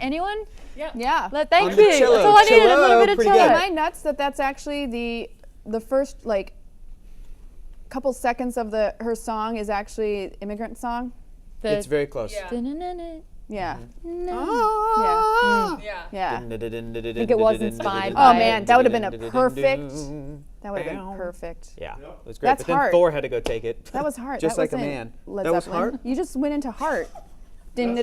Anyone? Yeah. Thank you. That's all I needed. A little bit of cello. Am I nuts that that's actually the first like couple seconds of her song is actually immigrant song? It's very close. Yeah. Yeah. Yeah. I think it was inspired Oh by man, that would have been a perfect. That would have been perfect. Yeah, it was great. That's but then hard. Thor had to go take it. That was hard. Just that like a wasn't man. Led That was Zeppelin. hard? You just went into heart. No. No.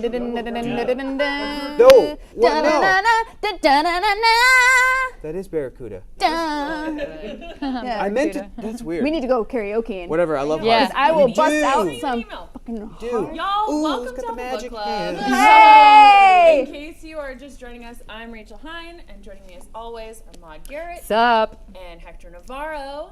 That is Barracuda. Yeah. I meant to. That's weird. We need to go karaoke. Whatever. I love Yeah. heart. I will bust Dude. out some fucking Dude. heart. Y'all, Ooh, welcome it's got to the the magic book club. hands. Hey! In case you are just joining us, I'm Rachel Hine, and joining me as always are Maud Garrett Sup? and Hector Navarro.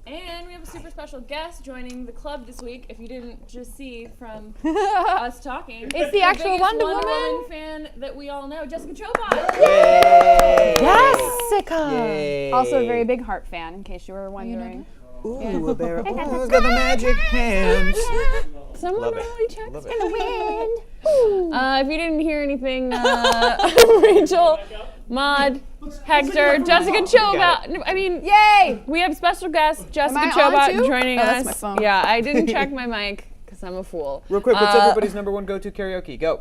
And we have a super special guest joining the club this week. If you didn't just see from us talking, It's the actual biggest Wonder Woman. fan that we all know, Jessica Chobot. Yay! Jessica. Yay. Also a very big Heart fan, in case you were wondering. Ooh, a bear. Oh, it's got the magic hands. Someone Love it. really checks Love it. in the wind. If you didn't hear anything, Rachel, Maud, Hector, Jessica Chobot. I mean, Yay! we have special guest Jessica I on Chobot too? joining Oh, us. that's my phone. Yeah, I didn't check my mic because I'm a fool. Real quick, what's everybody's number one go-to karaoke? Go.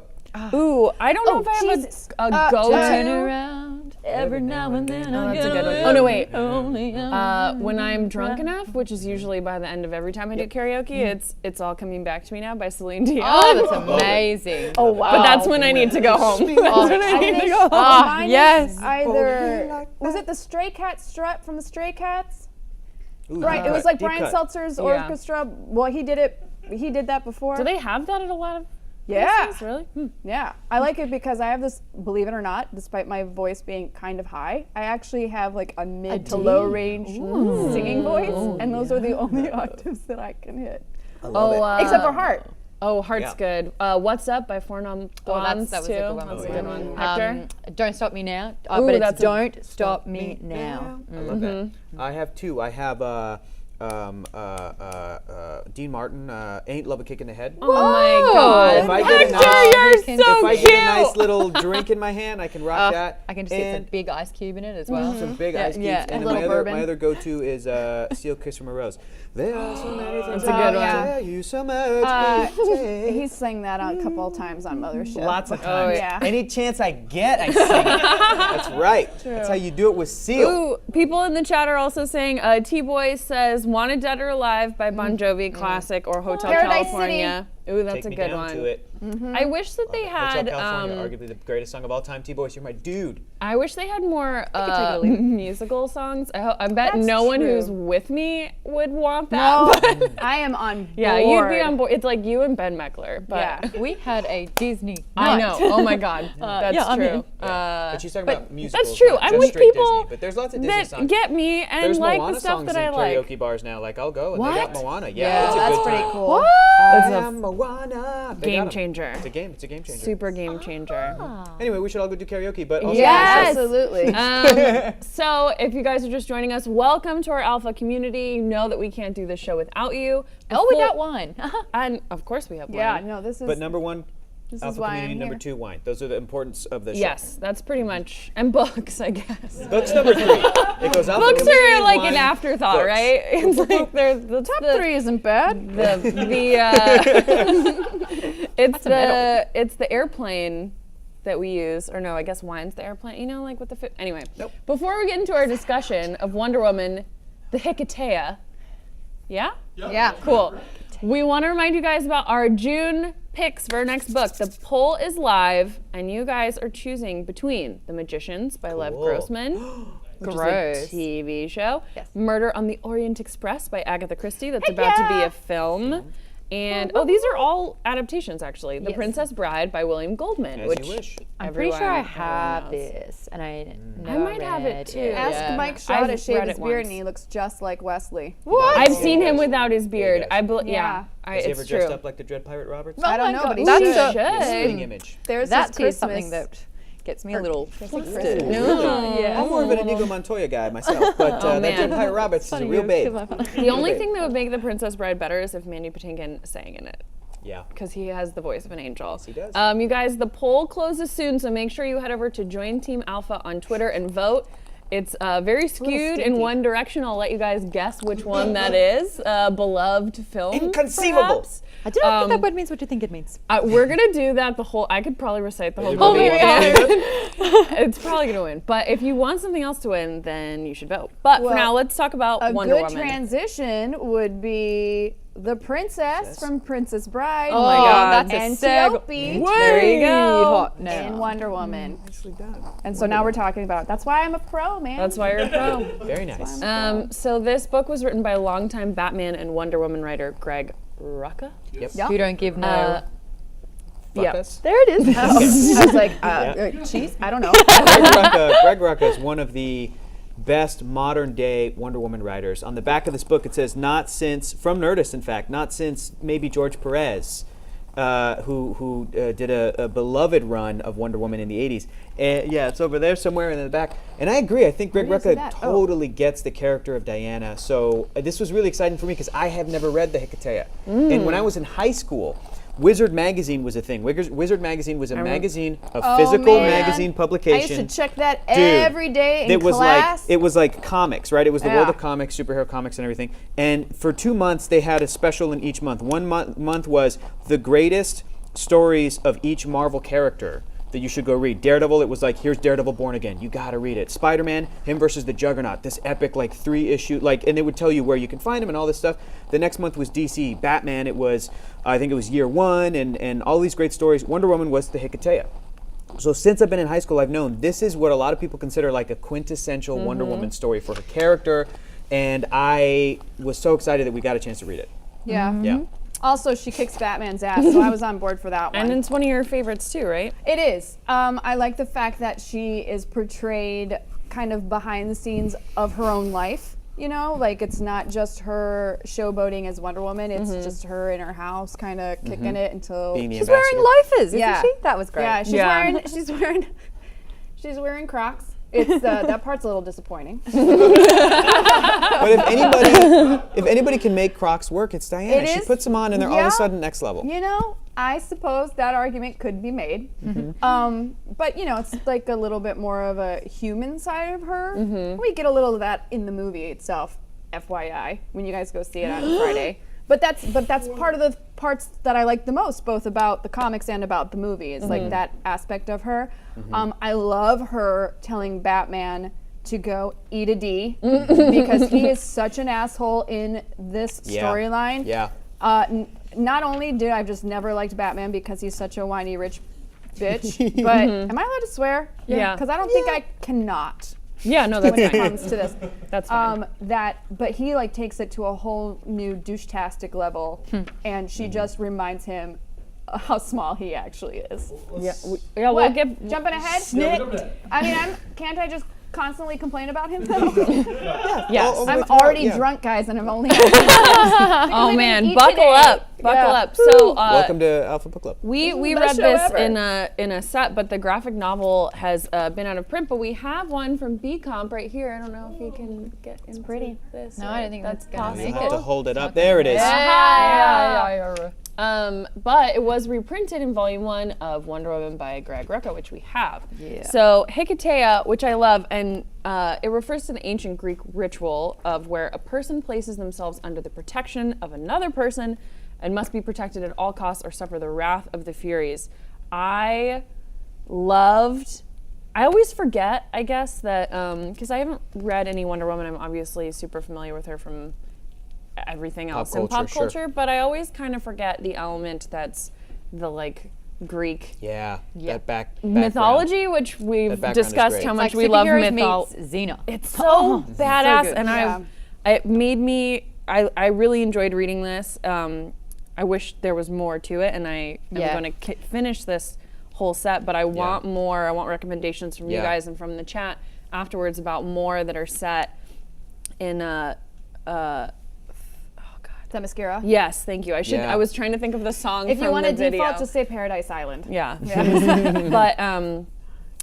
Ooh, I don't know if I have Jesus. a go-to. Turn around every now and then. Oh, that's a good one. Oh no, wait. When I'm drunk enough, which is usually by the end of every time I do karaoke, it's all coming back to me now by Celine Dion. Oh, that's amazing. Oh wow. But that's when I need to go home. That's when I need to go home. Mine is yes. Either was it the Stray Cat strut from the Stray Cats? Ooh, Right. deep It was cut, like deep Brian cut. Seltzer's Yeah. orchestra. Well, he did it. He did that before. Do they have that at a lot of Yeah. places? Really? Yeah, I like it because I have this, believe it or not, despite my voice being kind of high, I actually have like a mid to low range singing voice, and those are the only octaves that I can hit. Except for heart. Oh, Heart's Yeah. good. What's Up by Four Non Blondes that was too. a good one. That's a Oh, good yeah. one. Hector? Don't Stop Me Now. Ooh, But it's that's a- Don't Stop Me Now. I love that. I have two. I have Dean Martin, Ain't Love a Kick in the Head. Oh my God. If I get a Hector, nice- you're so If I cute. get a nice little drink in my hand, I can rock that. I can just get some And big ice cube in it as well. some big Yeah, ice cubes. yeah, And and then a little bourbon. my other go-to is Steel Kiss from a Rose. There are so many things That's a good I one. tell you so much. He sang that a couple of times on Mothership. Lots of times. yeah. Any chance I get, I sing it. That's right. That's how you do it with Seal. Ooh, people in the chat are also saying T-Boy says Wanted Dead or Alive by Bon Jovi classic or Hotel Paradise California. Ooh, that's Take a me good down one. to it. I wish that they had Hotel California, arguably the greatest song of all time. T-Boys, you're my dude. I wish they had more musical songs. I bet That's no one true. who's with me would want that. No, but- I am on board. yeah, you'd be on board. It's like you and Ben Meckler. But Yeah. We had a Disney I night. know. Oh my God, that's yeah, I'm true. in. But she's talking about musicals. That's true. not I'm just with straight people Disney, but there's lots of Disney that songs. get me and There's like Moana the stuff songs that in I like. karaoke bars now. Like, I'll go and they got What? Moana. Yeah, Yeah, it's a that's good pretty time. cool. That's I a am Moana. They got game 'em. changer. It's a game. It's a game changer. Super game changer. Anyway, we should all go do karaoke, but also Yes. Absolutely. So if you guys are just joining us, welcome to our Alpha community. You know that we can't do this show without you. Oh, we Before- got one. And of course we have one. Yeah, no, this is. But number one, this is Alpha why community. I'm Number here. two, wine. Those are the importance of the show. Yes, that's pretty much. And books, I guess. Books number three. It goes Alpha Books community, are like wine, an afterthought, books. right? It's like there's the Top 3 isn't bad. it's the airplane that we use, or no, I guess wine's the airplane. You know, like with the anyway. Nope. Before we get into our discussion of Wonder Woman, the Hiketeia. Yeah. Yeah. Cool. We want to remind you guys about our June picks for our next book. The poll is live, and you guys are choosing between The Magicians by Lev Cool. Grossman, which Gross. is a TV show, Yes. Murder on the Orient Express by Agatha Christie, that's about to be a film. And these are all adaptations actually. The Yes. Princess Bride by William Goldman, As which you wish. I'm pretty sure I everyone have knows. this, and I might have it too. Ask Yeah. Mike Shaw to I've shave read his it beard, once. and he looks just like Wesley. I've seen him without his beard. Yeah, he does. Yeah, Has he it's ever true. dressed up like the Dread Pirate Roberts? I don't know, but he That's should. so- His Should. spitting image. There's That his is Christmas. something that gets me a little flustered. No. I'm more of an Inigo Montoya guy myself, but that man. Dread Pirate Roberts is a real babe. The only thing that would make The Princess Bride better is if Mandy Patinkin sang in it. Yeah. because he has the voice of an angel. he does. You guys, the poll closes soon, so make sure you head over to Join Team Alpha on Twitter and vote. It's very skewed in one direction. I'll let you guys guess which one that is. Beloved film. Inconceivable. perhaps. I do not think that word means what you think it means. We're gonna do that the whole. I could probably recite the whole Oh, movie. maybe It's probably gonna win. But if you want something else to win, then you should vote. But for Well, now, let's talk about A Wonder good Woman. transition would be the princess from Princess Bride. Oh my God, that's a Antiope There you go. hot now. in Wonder Woman. Nicely done. And so now we're talking about. That's why I'm a pro, man. That's why you're a pro. Very nice. So this book was written by longtime Batman and Wonder Woman writer Greg Rucka. Yeah. You don't give no. Fuck yeah. us. There it is. I was like, cheese? I don't know. Greg Rucka is one of the best modern day Wonder Woman writers. On the back of this book, it says not since, from Nerdist, in fact, not since maybe George Perez, who did a beloved run of Wonder Woman in the 80s. And yeah, it's over there somewhere in the back. And I agree. I think Greg Where do you see Rucka that? Oh. totally gets the character of Diana. So this was really exciting for me because I have never read the Hiketeia. And when I was in high school, Wizard Magazine was a thing. Wizard Magazine was a magazine, a physical man. magazine I publication. used to check that Dude, every day in it was class. like comics, right? It was the world Yeah. of comics, superhero comics, and everything. And for 2 months, they had a special in each month. One month was the greatest stories of each Marvel character that you should go read. Daredevil, it was like, here's Daredevil Born Again. You gotta read it. Spider-Man, him versus the Juggernaut. This epic, like 3-issue, and they would tell you where you can find him and all this stuff. The next month was DC. Batman, it was, I think it was Year One, and all these great stories. Wonder Woman was the Hiketeia. So since I've been in high school, I've known this is what a lot of people consider like a quintessential Wonder Woman story for her character, and I was so excited that we got a chance to read it. Yeah. Yeah. Also, she kicks Batman's ass, so I was on board for that one. And it's one of your favorites too, right? It is. I like the fact that she is portrayed kind of behind the scenes of her own life. You know, like it's not just her showboating as Wonder Woman. It's just her in her house, kind of kicking it until Being the She's wearing ambassador. loafers, isn't Yeah. she? That was great. yeah, she's wearing Crocs. It's that part's a little disappointing. But if anybody can make Crocs work, it's Diana. It She is- puts them on and they're all of yeah. a sudden next level. You know, I suppose that argument could be made. But, you know, it's like a little bit more of a human side of her. We get a little of that in the movie itself, FYI, when you guys go see it on Friday. But that's part of the parts that I like the most, both about the comics and about the movie, is like that aspect of her. I love her telling Batman to go eat a D because he is such an asshole in this Yeah. storyline. Yeah. Not only did I just never liked Batman because he's such a whiny rich bitch, but am I allowed to swear? Yeah. Because I don't think I cannot Yeah, no, that's when it fine. comes to this. That's fine. But he like takes it to a whole new douche-tastic level, and she just reminds him how small he actually is. We'll What? get Jumping ahead? I mean, can't I just constantly complain about him though? yes. Oh, I'm With her, already yeah. drunk, guys, and I'm only. Oh man, buckle up. So Welcome to Alpha Book Club. we Best read show this ever. in a set, but the graphic novel has been out of print. But we have one from B Comp right here. I don't know if you can get into pretty. this. No, I don't think that's gonna You make have it. to hold it up. There it is. But it was reprinted in Volume 1 of Wonder Woman by Greg Rucka, which we have. Yeah. So Hiketeia, which I love, and it refers to the ancient Greek ritual of where a person places themselves under the protection of another person and must be protected at all costs or suffer the wrath of the Furies. I always forget, I guess, that, because I haven't read any Wonder Woman, I'm obviously super familiar with her from everything else in pop culture, sure. culture, but I always kind of forget the element that's the like Greek Yeah. That background. mythology, which we've That background is discussed great. how It's much Like we love superheroes mythology. meets Xena. It's so badass, good. and Yeah. it made me. I really enjoyed reading this. I wish there was more to it, and I am Yeah. going to finish this whole set. But I want more. I want recommendations from you Yeah. guys and from the chat afterwards about more that are set in Themyscira. Yes, thank you. Yeah. I was trying to think of the song If from you want the to video. default, just say Paradise Island. Yeah. But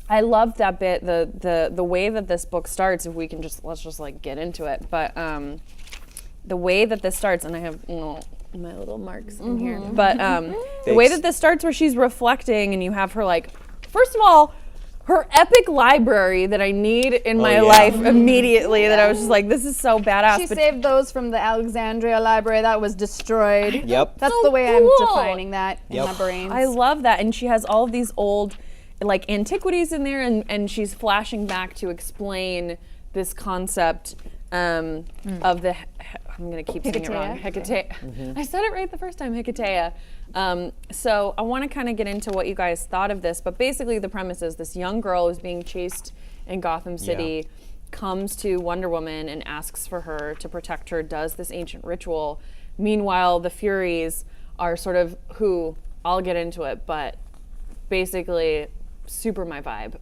I loved that bit, the way that this book starts, if we can let's just like get into it. But the way that this starts, and I have my little marks in here. But the way that this starts, where she's reflecting, and you have her like, first of all, her epic library that I need in my life immediately. That I was just like, this is so badass. She saved those from the Alexandria library that was destroyed. Yep. That's So the way cool. I'm defining that in my brain. I love that, and she has all of these old, like, antiquities in there, and she's flashing back to explain this concept of the. I'm gonna keep saying it wrong. Hiketeia. I said it right the first time. Hiketeia. So I want to kind of get into what you guys thought of this, but basically the premise is this young girl who's being chased in Gotham City comes to Wonder Woman and asks for her to protect her, does this ancient ritual. Meanwhile, the Furies are sort of who, I'll get into it, but basically super my vibe.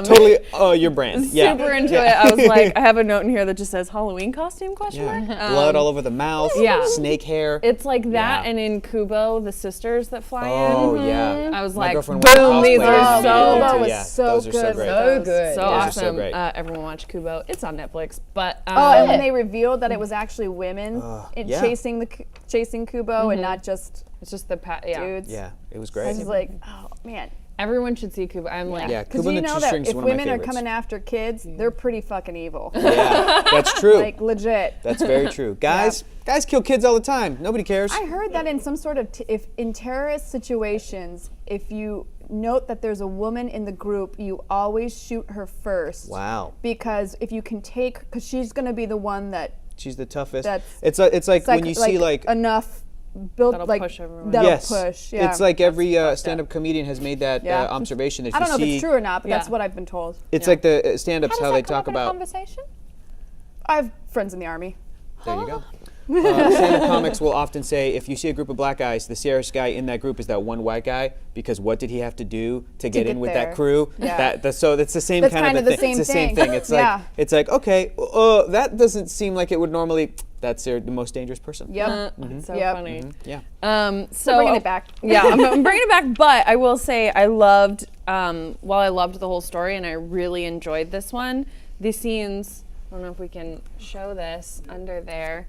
Totally your brand. Yeah. Super into it. I was like, I have a note in here that just says Halloween costume question mark. Blood all over the mouth. Yeah. Snake hair. It's like that, Yeah. and in Kubo, the sisters that fly Oh in. yeah. I was My like, girlfriend boom, went these cosplay are and so did it Kubo too. was Yeah, so those are so good. great. So good. so Those are awesome. so great. Everyone watch Kubo. It's on Netflix, but Oh, and when they revealed that it was actually women yeah. chasing Kubo and not just it's just the dudes. Yeah, it was I great. was like, oh man. Everyone should see Kubo. I'm like, Yeah, Because Kubo you and the know Two that Strings is if one of my women are favorites. coming after kids, they're pretty fucking evil. Yeah, that's true. Like legit. That's very true. Guys kill kids all the time. Nobody cares. I heard that in some sort of if in terrorist situations, if you note that there's a woman in the group, you always shoot her first. Wow. Because if you can because she's gonna be the one that She's the toughest. That's- It's like when you see like enough build That'll like push everyone. that'll yes, push. Yeah. it's like every stand-up comedian has made that Yeah. observation. That I don't you know if see, it's true or not, but that's Yeah. what I've been told. It's like the stand-ups how they talk about. conversation. I have friends in the army. There you go. Stand-up comics will often say, if you see a group of black guys, the scariest guy in that group is that one white guy, because what did he have to do to get in get with there. that crew? Yeah. So that's the same That's kind of the thing. same It's the same thing. thing. It's Yeah. like it's like okay, that doesn't seem like it would normally. That's the most dangerous person. Yep. It's so Yep. funny. Yeah. So bringing it back. Yeah, I'm bringing it back. But I will say, I loved. While I loved the whole story, and I really enjoyed this one. The scenes. I don't know if we can show this under there.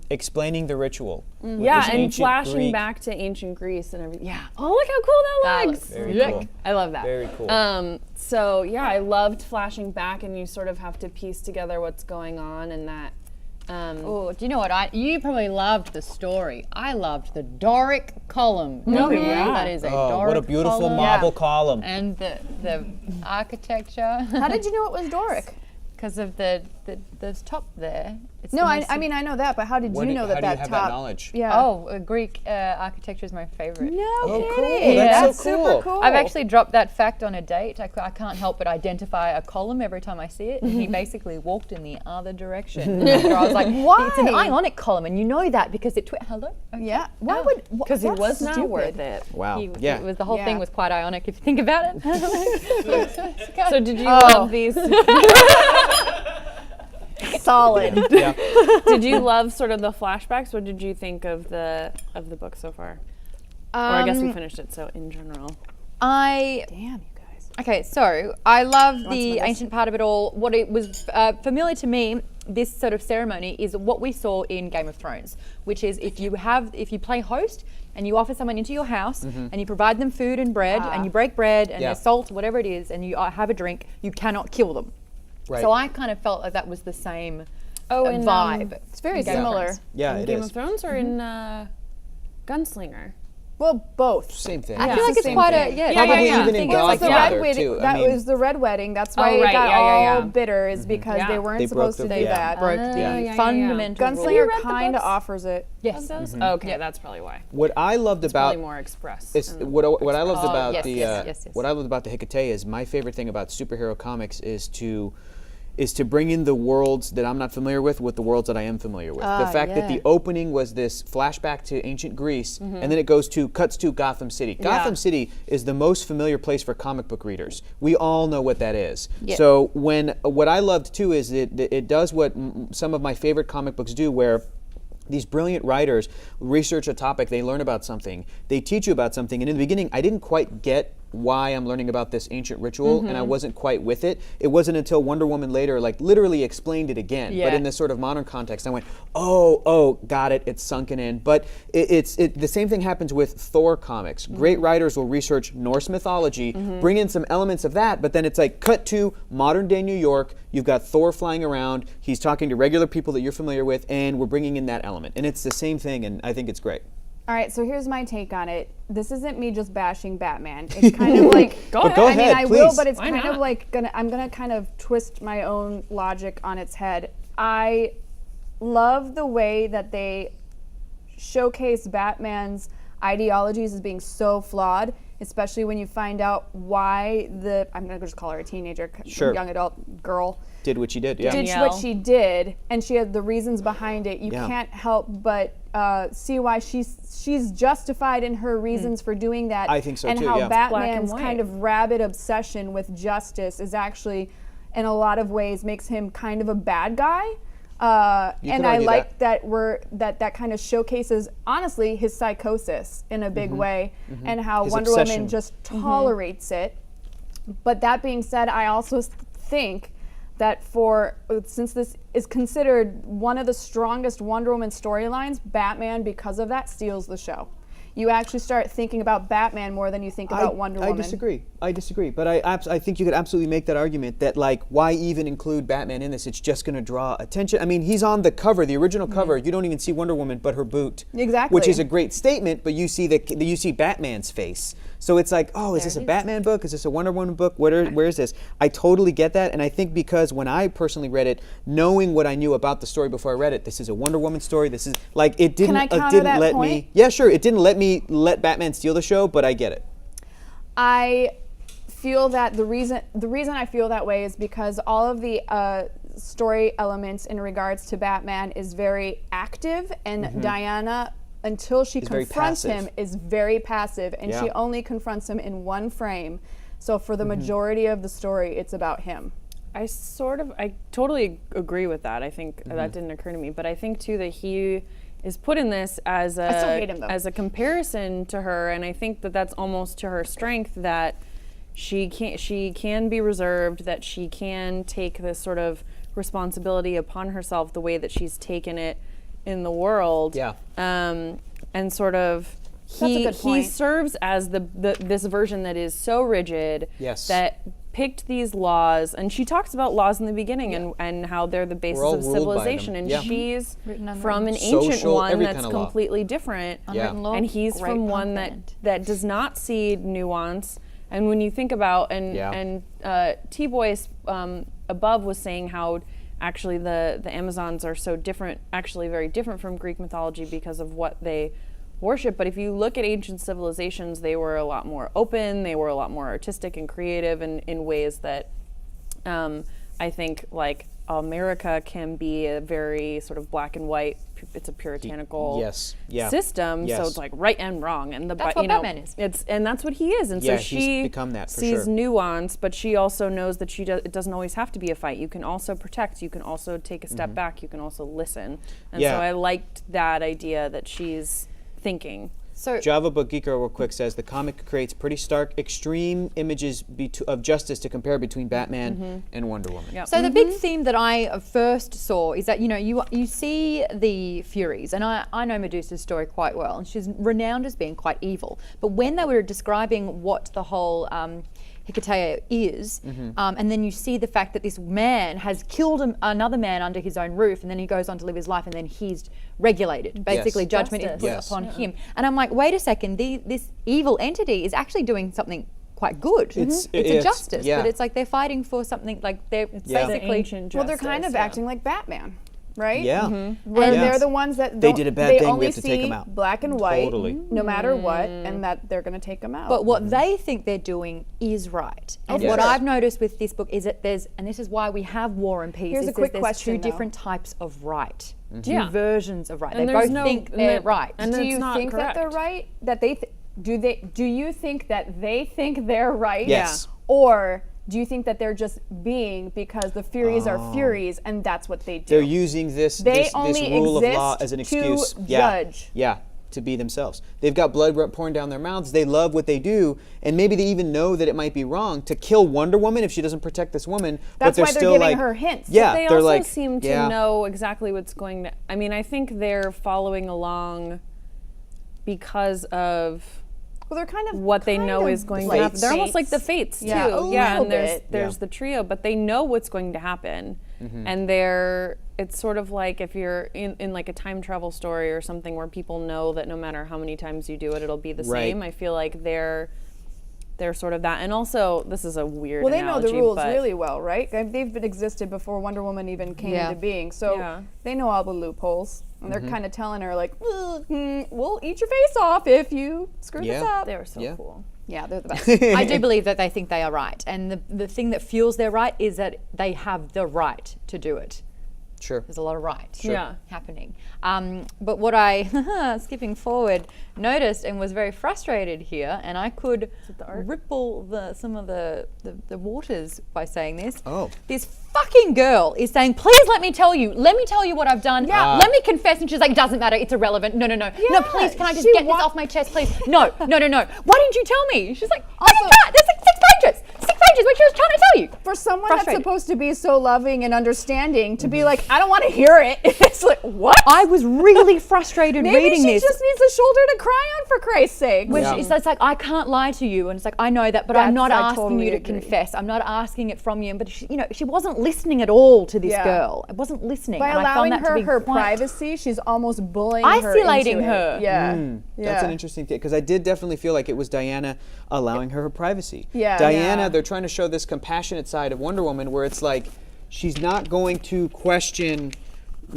Explaining the ritual. with Yeah, this and ancient flashing Greek- back to ancient Greece and everything. Yeah. Oh, look how cool that looks. Very Yuck. cool. I love that. Very cool. So yeah, I loved flashing back, and you sort of have to piece together what's going on, and that. Oh, do you know what? You probably loved the story. I loved the Doric column. That is a Oh, Doric what a beautiful column. marble column. And the architecture. How did you know it was Doric? Because of the top there. It's No, the I most- mean I know that, but how did you know how that do you that have top? that knowledge? Yeah. Oh, Greek architecture is my favorite. No Oh, kidding. cool. That's That's so super cool. cool. I've actually dropped that fact on a date. I can't help but identify a column every time I see it. And he basically walked in the other direction. After I was like, it's an Why? ionic column, and you know that because it. Hello. Yeah. Why would? Because it that's was not stupid. worth it. Wow. He, Yeah. It was the whole Yeah. thing was quite ionic if you think about it. So did you love these? Solid. Yeah. Did you love sort of the flashbacks? What did you think of the book so far? Or I guess we finished it. So in general. I Damn, you guys. Okay, so I love some the of this? ancient part of it all. What it was familiar to me, this sort of ceremony is what we saw in Game of Thrones, which is if you play host and you offer someone into your house and you provide them food and bread and you break bread and Yeah. there's salt, whatever it is, and you have a drink, you cannot kill them. Right. So I kind of felt like that was the same in, vibe. It's very Game of similar. Thrones. Yeah, in it Game is. of Thrones or in Gunslinger? Well, both. Same thing. I feel like it's Same quite thing. a yeah. Probably yeah. even in It was the Godfather red wedding. too. That I mean, was the red wedding. That's why Oh, it right, got yeah. all bitter. Is because Yeah. they weren't They broke supposed to the- do yeah. that. broke Yeah. the fundamental rule. Gunslinger read the kind of books? offers it. Yes. Okay, that's probably why. what I loved Probably about more express. It's what I loved Oh, about yes, the yes. what I loved about the Hiketeia is my favorite thing about superhero comics is to bring in the worlds that I'm not familiar with the worlds that I am familiar with. The fact that the opening was this flashback to ancient Greece, and then it cuts to Gotham City. Gotham City is the most familiar place for comic book readers. We all know what that is. So what I loved too is it does what some of my favorite comic books do, where these brilliant writers research a topic, they learn about something, they teach you about something, and in the beginning I didn't quite get why I'm learning about this ancient ritual, and I wasn't quite with it. It wasn't until Wonder Woman later, like, literally explained it again. Yeah. But in this sort of modern context, I went, oh, got it. It's sunken in. But the same thing happens with Thor comics. Great writers will research Norse mythology, bring in some elements of that, but then it's like cut to modern day New York. You've got Thor flying around. He's talking to regular people that you're familiar with, and we're bringing in that element. And it's the same thing, and I think it's great. All right, so here's my take on it. This isn't me just bashing Batman. It's kind of like Go ahead, I mean, I will, please. but it's Why kind of not? like I'm gonna kind of twist my own logic on its head. I love the way that they showcase Batman's ideologies as being so flawed, especially when you find out why I'm gonna just call her a teenager, Sure. young adult girl. Did what she did, yeah. Did Danielle. what she did, and she had the reasons behind it. You Yeah. can't help but see why she's justified in her reasons for doing that. I think so, and too, how yeah. Black and Batman's white. kind of rabid obsession with justice is actually, in a lot of ways, makes him kind of a bad guy. You And could I argue like that kind of showcases, honestly, his psychosis in a big way, and how His Wonder obsession. Woman just tolerates it. But that being said, I also think that since this is considered one of the strongest Wonder Woman storylines, Batman, because of that, steals the show. You actually start thinking about Batman more than you think about Wonder Woman. I disagree. But I think you could absolutely make that argument that, like, why even include Batman in this? It's just going to draw attention. I mean, he's on the cover, the original cover. You don't even see Wonder Woman, but her boot. Exactly. Which is a great statement. But you see Batman's face. So it's like, oh, is this a Batman book? Is this a Wonder Woman book? Where is this? I totally get that, and I think because when I personally read it, knowing what I knew about the story before I read it, this is a Wonder Woman story. This is like it didn't. Can I counter didn't that let point? me. Yeah, sure. It didn't let me let Batman steal the show, but I get it. I feel that the reason I feel that way is because all of the story elements in regards to Batman is very active, and Diana, until she very confronts him, passive. is very passive, and she Yeah. only confronts him in one frame. So for the majority of the story, it's about him. I totally agree with that. I think Mm-hmm. that didn't occur to me, but I think too that he is put in this as I still hate him, though. as a comparison to her, and I think that that's almost to her strength that she can be reserved, that she can take this sort of responsibility upon herself the way that she's taken it in the world. Yeah. And sort of a he good point. serves as this version that is so rigid Yes. that picked these laws, and she talks about laws in the beginning and how they're the basis all of ruled by them. civilization, and Yeah. she's Written unwritten. from an ancient Social, one every that's kind of law. completely different. Yeah. Unwritten law, And he's great from punk one band. that does not see nuance. And when you think about Yeah. T-Boyce above was saying how actually the Amazons are so different, actually very different from Greek mythology because of what they worship. But if you look at ancient civilizations, they were a lot more open, they were a lot more artistic and creative in ways that I think like America can be a very sort of black and white. It's a puritanical Yes. Yeah. system, Yes. so it's like right and wrong, and That's what Batman is. and that's what he is, and Yeah, so he's she become that for sees sure. nuance, but she also knows that it doesn't always have to be a fight. You can also protect. You can also take a step back. You can also listen, and Yeah. so I liked that idea that she's thinking. So Java Book Geeker real quick says the comic creates pretty stark, extreme images of justice to compare between Batman and Wonder Woman. Yep. So the big theme that I first saw is that you see the Furies, and I know Medusa's story quite well, and she's renowned as being quite evil. But when they were describing what the whole Hiketeia is, and then you see the fact that this man has killed another man under his own roof, and then he goes on to live his life, and then he's regulated. Basically, judgment is put Yes. upon him. And I'm like, wait a second, this evil entity is actually doing something quite good. It's- a it's- justice, yeah. but it's like they're fighting for something like they're Yeah. basically ancient Well, they're kind of justice, yeah. acting like Batman, right? Yeah. Where Yeah. they're the ones that They don't- did a bad thing, we only have to take see 'em out. black and white, Totally. no matter what, and that they're going to take them out. But what they think they're doing is right. And Yes. what I've noticed with this book is that and this is why we have War and Peace, Here's a is quick there's question, two though. different types of right. Two Yeah. versions of right. And they there's both no- think and they're that- right. and do it's you not think that they're correct. right? That do you think that they think they're right? Yes. Or do you think that they're just being because the Furies are Furies and that's what they do? They're using this They this only rule of exist law as an to excuse. judge. Yeah. to be themselves. They've got blood pouring down their mouths. They love what they do, and maybe they even know that it might be wrong to kill Wonder Woman if she doesn't protect this woman. That's but why they're still giving like, her hints. Yeah, They they're also like, seem to yeah. know exactly what's going to. I mean, I think they're following along because of Well, they're kind of what they know is going to happen. They're almost like the fates too. Yeah, a Yeah, little and bit. there's the trio, but they know what's going to happen. And it's sort of like if you're in like a time travel story or something where people know that no matter how many times you do it, it'll be the Right. same. I feel like they're sort of that. And also, this is a weird Well, they know analogy, the rules but really well, right? They've been existed before Wonder Woman even came Yeah. into being, so Yeah. they know all the loopholes, and they're kind of telling her like, "We'll eat your face off if you screw this Yeah. up." they were so Yeah. cool. Yeah, they're the best. I do believe that they think they are right. And the thing that fuels their right is that they have the right to do it. Sure. There's a lot of right Yeah. happening. But what I, skipping forward, noticed and was very frustrated here, and I could ripple some of the waters by saying this. Oh. This fucking girl is saying, please let me tell you what I've done. Yeah. Let me confess. And she's like, doesn't matter, it's irrelevant. No, Yeah, please, can I just she get this off my chest, please? No. Why didn't you tell me? She's like, I can't. There's like 6 pages. 6 pages, what she was trying to tell you. For someone that's Frustrated. supposed to be so loving and understanding, to be like, I don't want to hear it. It's like, what? I was really frustrated Maybe reading she this. just needs a shoulder to cry on, for Christ's sake. Which Yeah. is, it's like, I can't lie to you. And it's like, I know that, but I'm not That's- I asking totally you to agree. confess. I'm not asking it from you. But she wasn't listening at all to this Yeah. girl. I wasn't listening. By and I found allowing that to her be her quite- privacy, she's almost bullying Isolating her. Into her. It. Yeah. That's an interesting thing, because I did definitely feel like it was Diana allowing her privacy. Yeah. Diana, Yeah. they're trying to show this compassionate side of Wonder Woman where it's like she's not going to question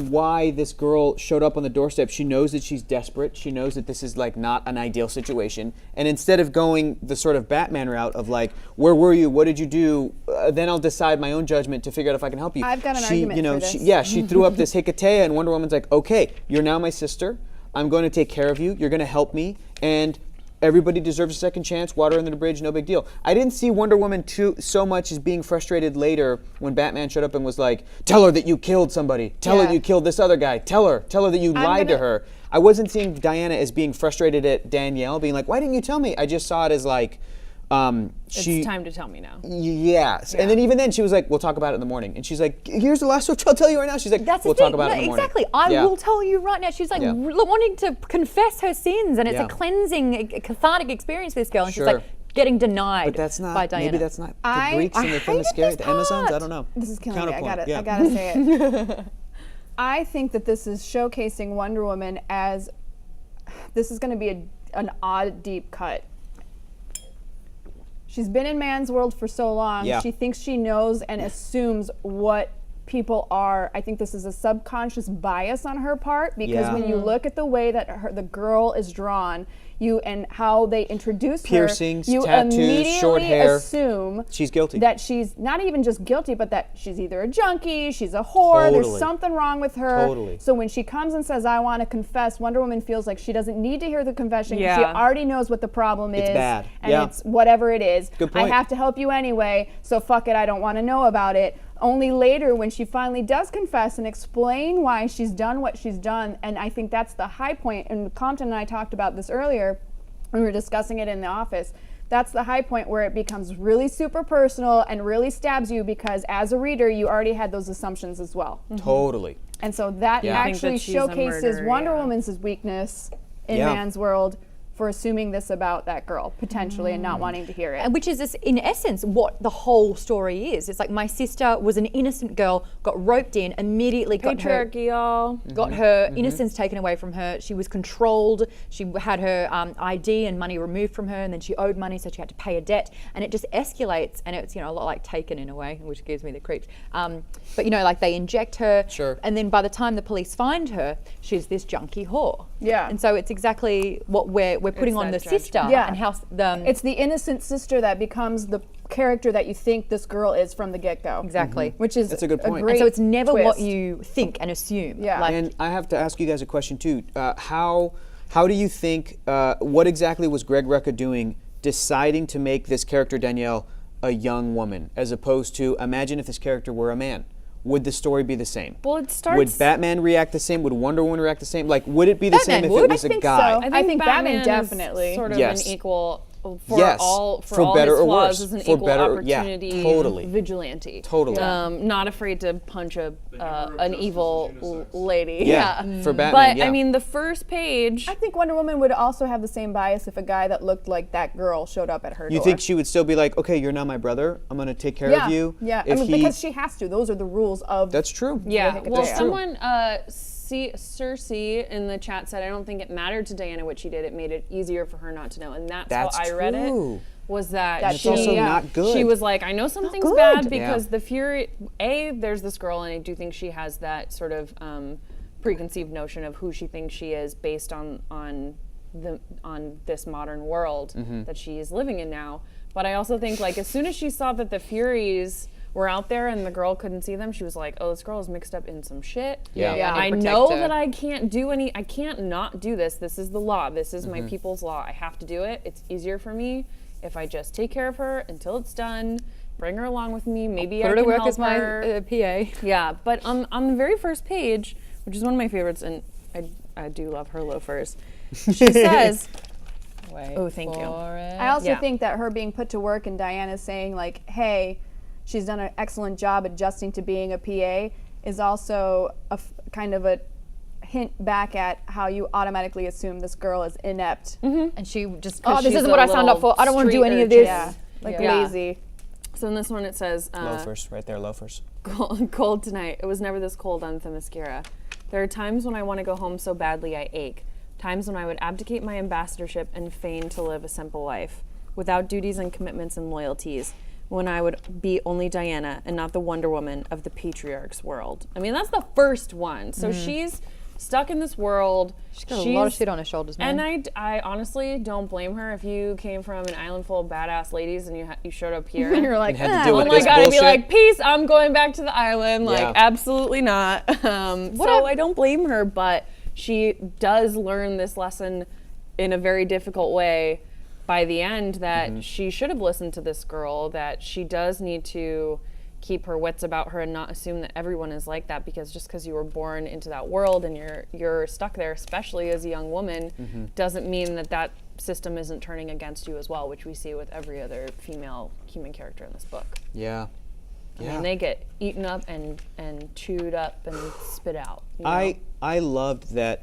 why this girl showed up on the doorstep. She knows that she's desperate. She knows that this is like not an ideal situation. And instead of going the sort of Batman route of like, where were you? What did you do? Then I'll decide my own judgment to figure out if I can help you. I've got an she, argument you know, for she, this. yeah, she threw up this Hiketeia, and Wonder Woman's like, okay, you're now my sister. I'm going to take care of you. You're going to help me. And everybody deserves a second chance. Water under the bridge, no big deal. I didn't see Wonder Woman so much as being frustrated later when Batman showed up and was like, tell her that you killed somebody. Tell her Yeah. that you killed this other guy. Tell her that you lied to gonna- her. I wasn't seeing Diana as being frustrated at Danielle, being like, why didn't you tell me? I just saw it as like, It's time to tell me now. Yes. And then even then she was like, we'll talk about it in the morning. And she's like, here's the last switch I'll tell you right now. She's like, That's we'll the thing. talk about it in the morning. Exactly. I Yeah. will tell you right now. She's like Yeah. wanting to confess her sins, and it's Yeah. a cleansing, a cathartic experience for this girl. And Sure. she's like getting denied But that's not, by Diana. maybe that's not the I- Greeks I and the thing hated that's scary. this The Amazons, I part. don't know. This is killing me. I Counterpoint, gotta say it. I think that this is showcasing Wonder Woman as this is going to be an odd, deep cut. She's been in man's world for so long. Yeah. She thinks she knows and assumes what people are. I think this is a subconscious bias on her part, because Yeah. when you look at the way that the girl is drawn, and how they introduce Piercings, her, you tattoos, immediately short hair. assume She's guilty. that she's not even just guilty, but that she's either a junkie, she's a whore, there's Totally. something wrong with her. Totally. So when she comes and says, I want to confess, Wonder Woman feels like she doesn't need to hear the confession, 'cause she Yeah. already knows what the problem is. bad. And Yeah. it's whatever it is. Good I point. have to help you anyway, so fuck it, I don't want to know about it. Only later, when she finally does confess and explain why she's done what she's done, and I think that's the high point, and Compton and I talked about this earlier, we were discussing it in the office. That's the high point where it becomes really super personal and really stabs you, because as a reader, you already had those assumptions as well. Totally. And so that Yeah. I think actually that she's a showcases murderer, Wonder yeah. Woman's weakness in Yeah. man's world for assuming this about that girl, potentially, and not wanting to hear it. And which is, in essence, what the whole story is. It's like my sister was an innocent girl, got roped in, immediately got her Patriarchy, y'all. got her innocence taken away from her. She was controlled. She had her ID and money removed from her, and then she owed money, so she had to pay a debt. And it just escalates, and it's a lot like Taken in a way, which gives me the creeps. But like they inject her, Sure. and then by the time the police find her, she's this junkie whore. Yeah. And so it's exactly what we're putting It's on the that judgment. sister, Yeah. and how It's the innocent sister that becomes the character that you think this girl is from the get-go. exactly. Which is That's a good point. great And so it's never what twist. you think and assume. Yeah. Like, And I have to ask you guys a question too. How do you think, what exactly was Greg Rucka doing deciding to make this character Danielle a young woman, as opposed to, imagine if this character were a man? would the story be the same? Well, it starts. Would Batman react the same? Would Wonder Woman react the same? Like, would it be the Batman same if would. it was I a think guy? so. I think Batman is definitely. sort of Yes. an equal for Yes. all For all better his or flaws worse. is an For equal better or- yeah, opportunity totally. vigilante. Totally. Not afraid to punch an evil lady. Yeah, for Batman, But yeah. I mean, the first page. I think Wonder Woman would also have the same bias if a guy that looked like that girl showed up at her You door. think she would still be like, okay, you're now my brother. I'm going to take care yeah, of you. Yeah, If because she has to. Those are the rules of. That's true. Yeah. Hiketeia. Well, That's someone, Cersei in the chat said, I don't think it mattered to Diana what she did. It made it easier for her not to know. And that's how I read true. it. Was that That's she, also not good. She was like, I know something's good. bad because Yeah. the Fury. There's this girl, and I do think she has that sort of preconceived notion of who she thinks she is based on this modern world Mm-hmm. that she is living in now. But I also think like as soon as she saw that the Furies were out there and the girl couldn't see them, she was like, oh, this girl is mixed up in some shit. Yeah. Yeah, I I need to know protect her. that I can't not do this. This is the law. This is my people's law. I have to do it. It's easier for me if I just take care of her until it's done, bring her along with me. Maybe Put I her can to work help as my her. PA. Yeah, but on the very first page, which is one of my favorites, and I do love her loafers, she says, Wait Oh, thank you. for it. I also Yeah. think that her being put to work and Diana saying like, hey, she's done an excellent job adjusting to being a PA is also kind of a hint back at how you automatically assume this girl is inept. And she just, Oh, this she's isn't a what I signed up little for. I don't want to do street any of urchin. this. Yeah, like Yeah. lazy. So in this one it says, Loafers, right there, loafers. cold tonight. It was never this cold on Themyscira. There are times when I want to go home so badly I ache. Times when I would abdicate my ambassadorship and feign to live a simple life, without duties and commitments and loyalties. When I would be only Diana and not the Wonder Woman of the patriarch's world. I mean, that's the first one. So she's stuck in this world. She's got a lot of shit on her shoulders, man. And I honestly don't blame her if you came from an island full of badass ladies and you showed up here. You're like, And had to deal Oh with my this god, I'd be bullshit. like, peace, I'm going back to the island. Like, Yeah. absolutely not. So I don't blame her, but she does learn this lesson in a very difficult way by the end that she should have listened to this girl, that she does need to keep her wits about her and not assume that everyone is like that, because just because you were born into that world and you're stuck there, especially as a young woman, doesn't mean that that system isn't turning against you as well, which we see with every other female human character in this book. Yeah. Yeah. And they get eaten up and chewed up and spit out. You know? I loved that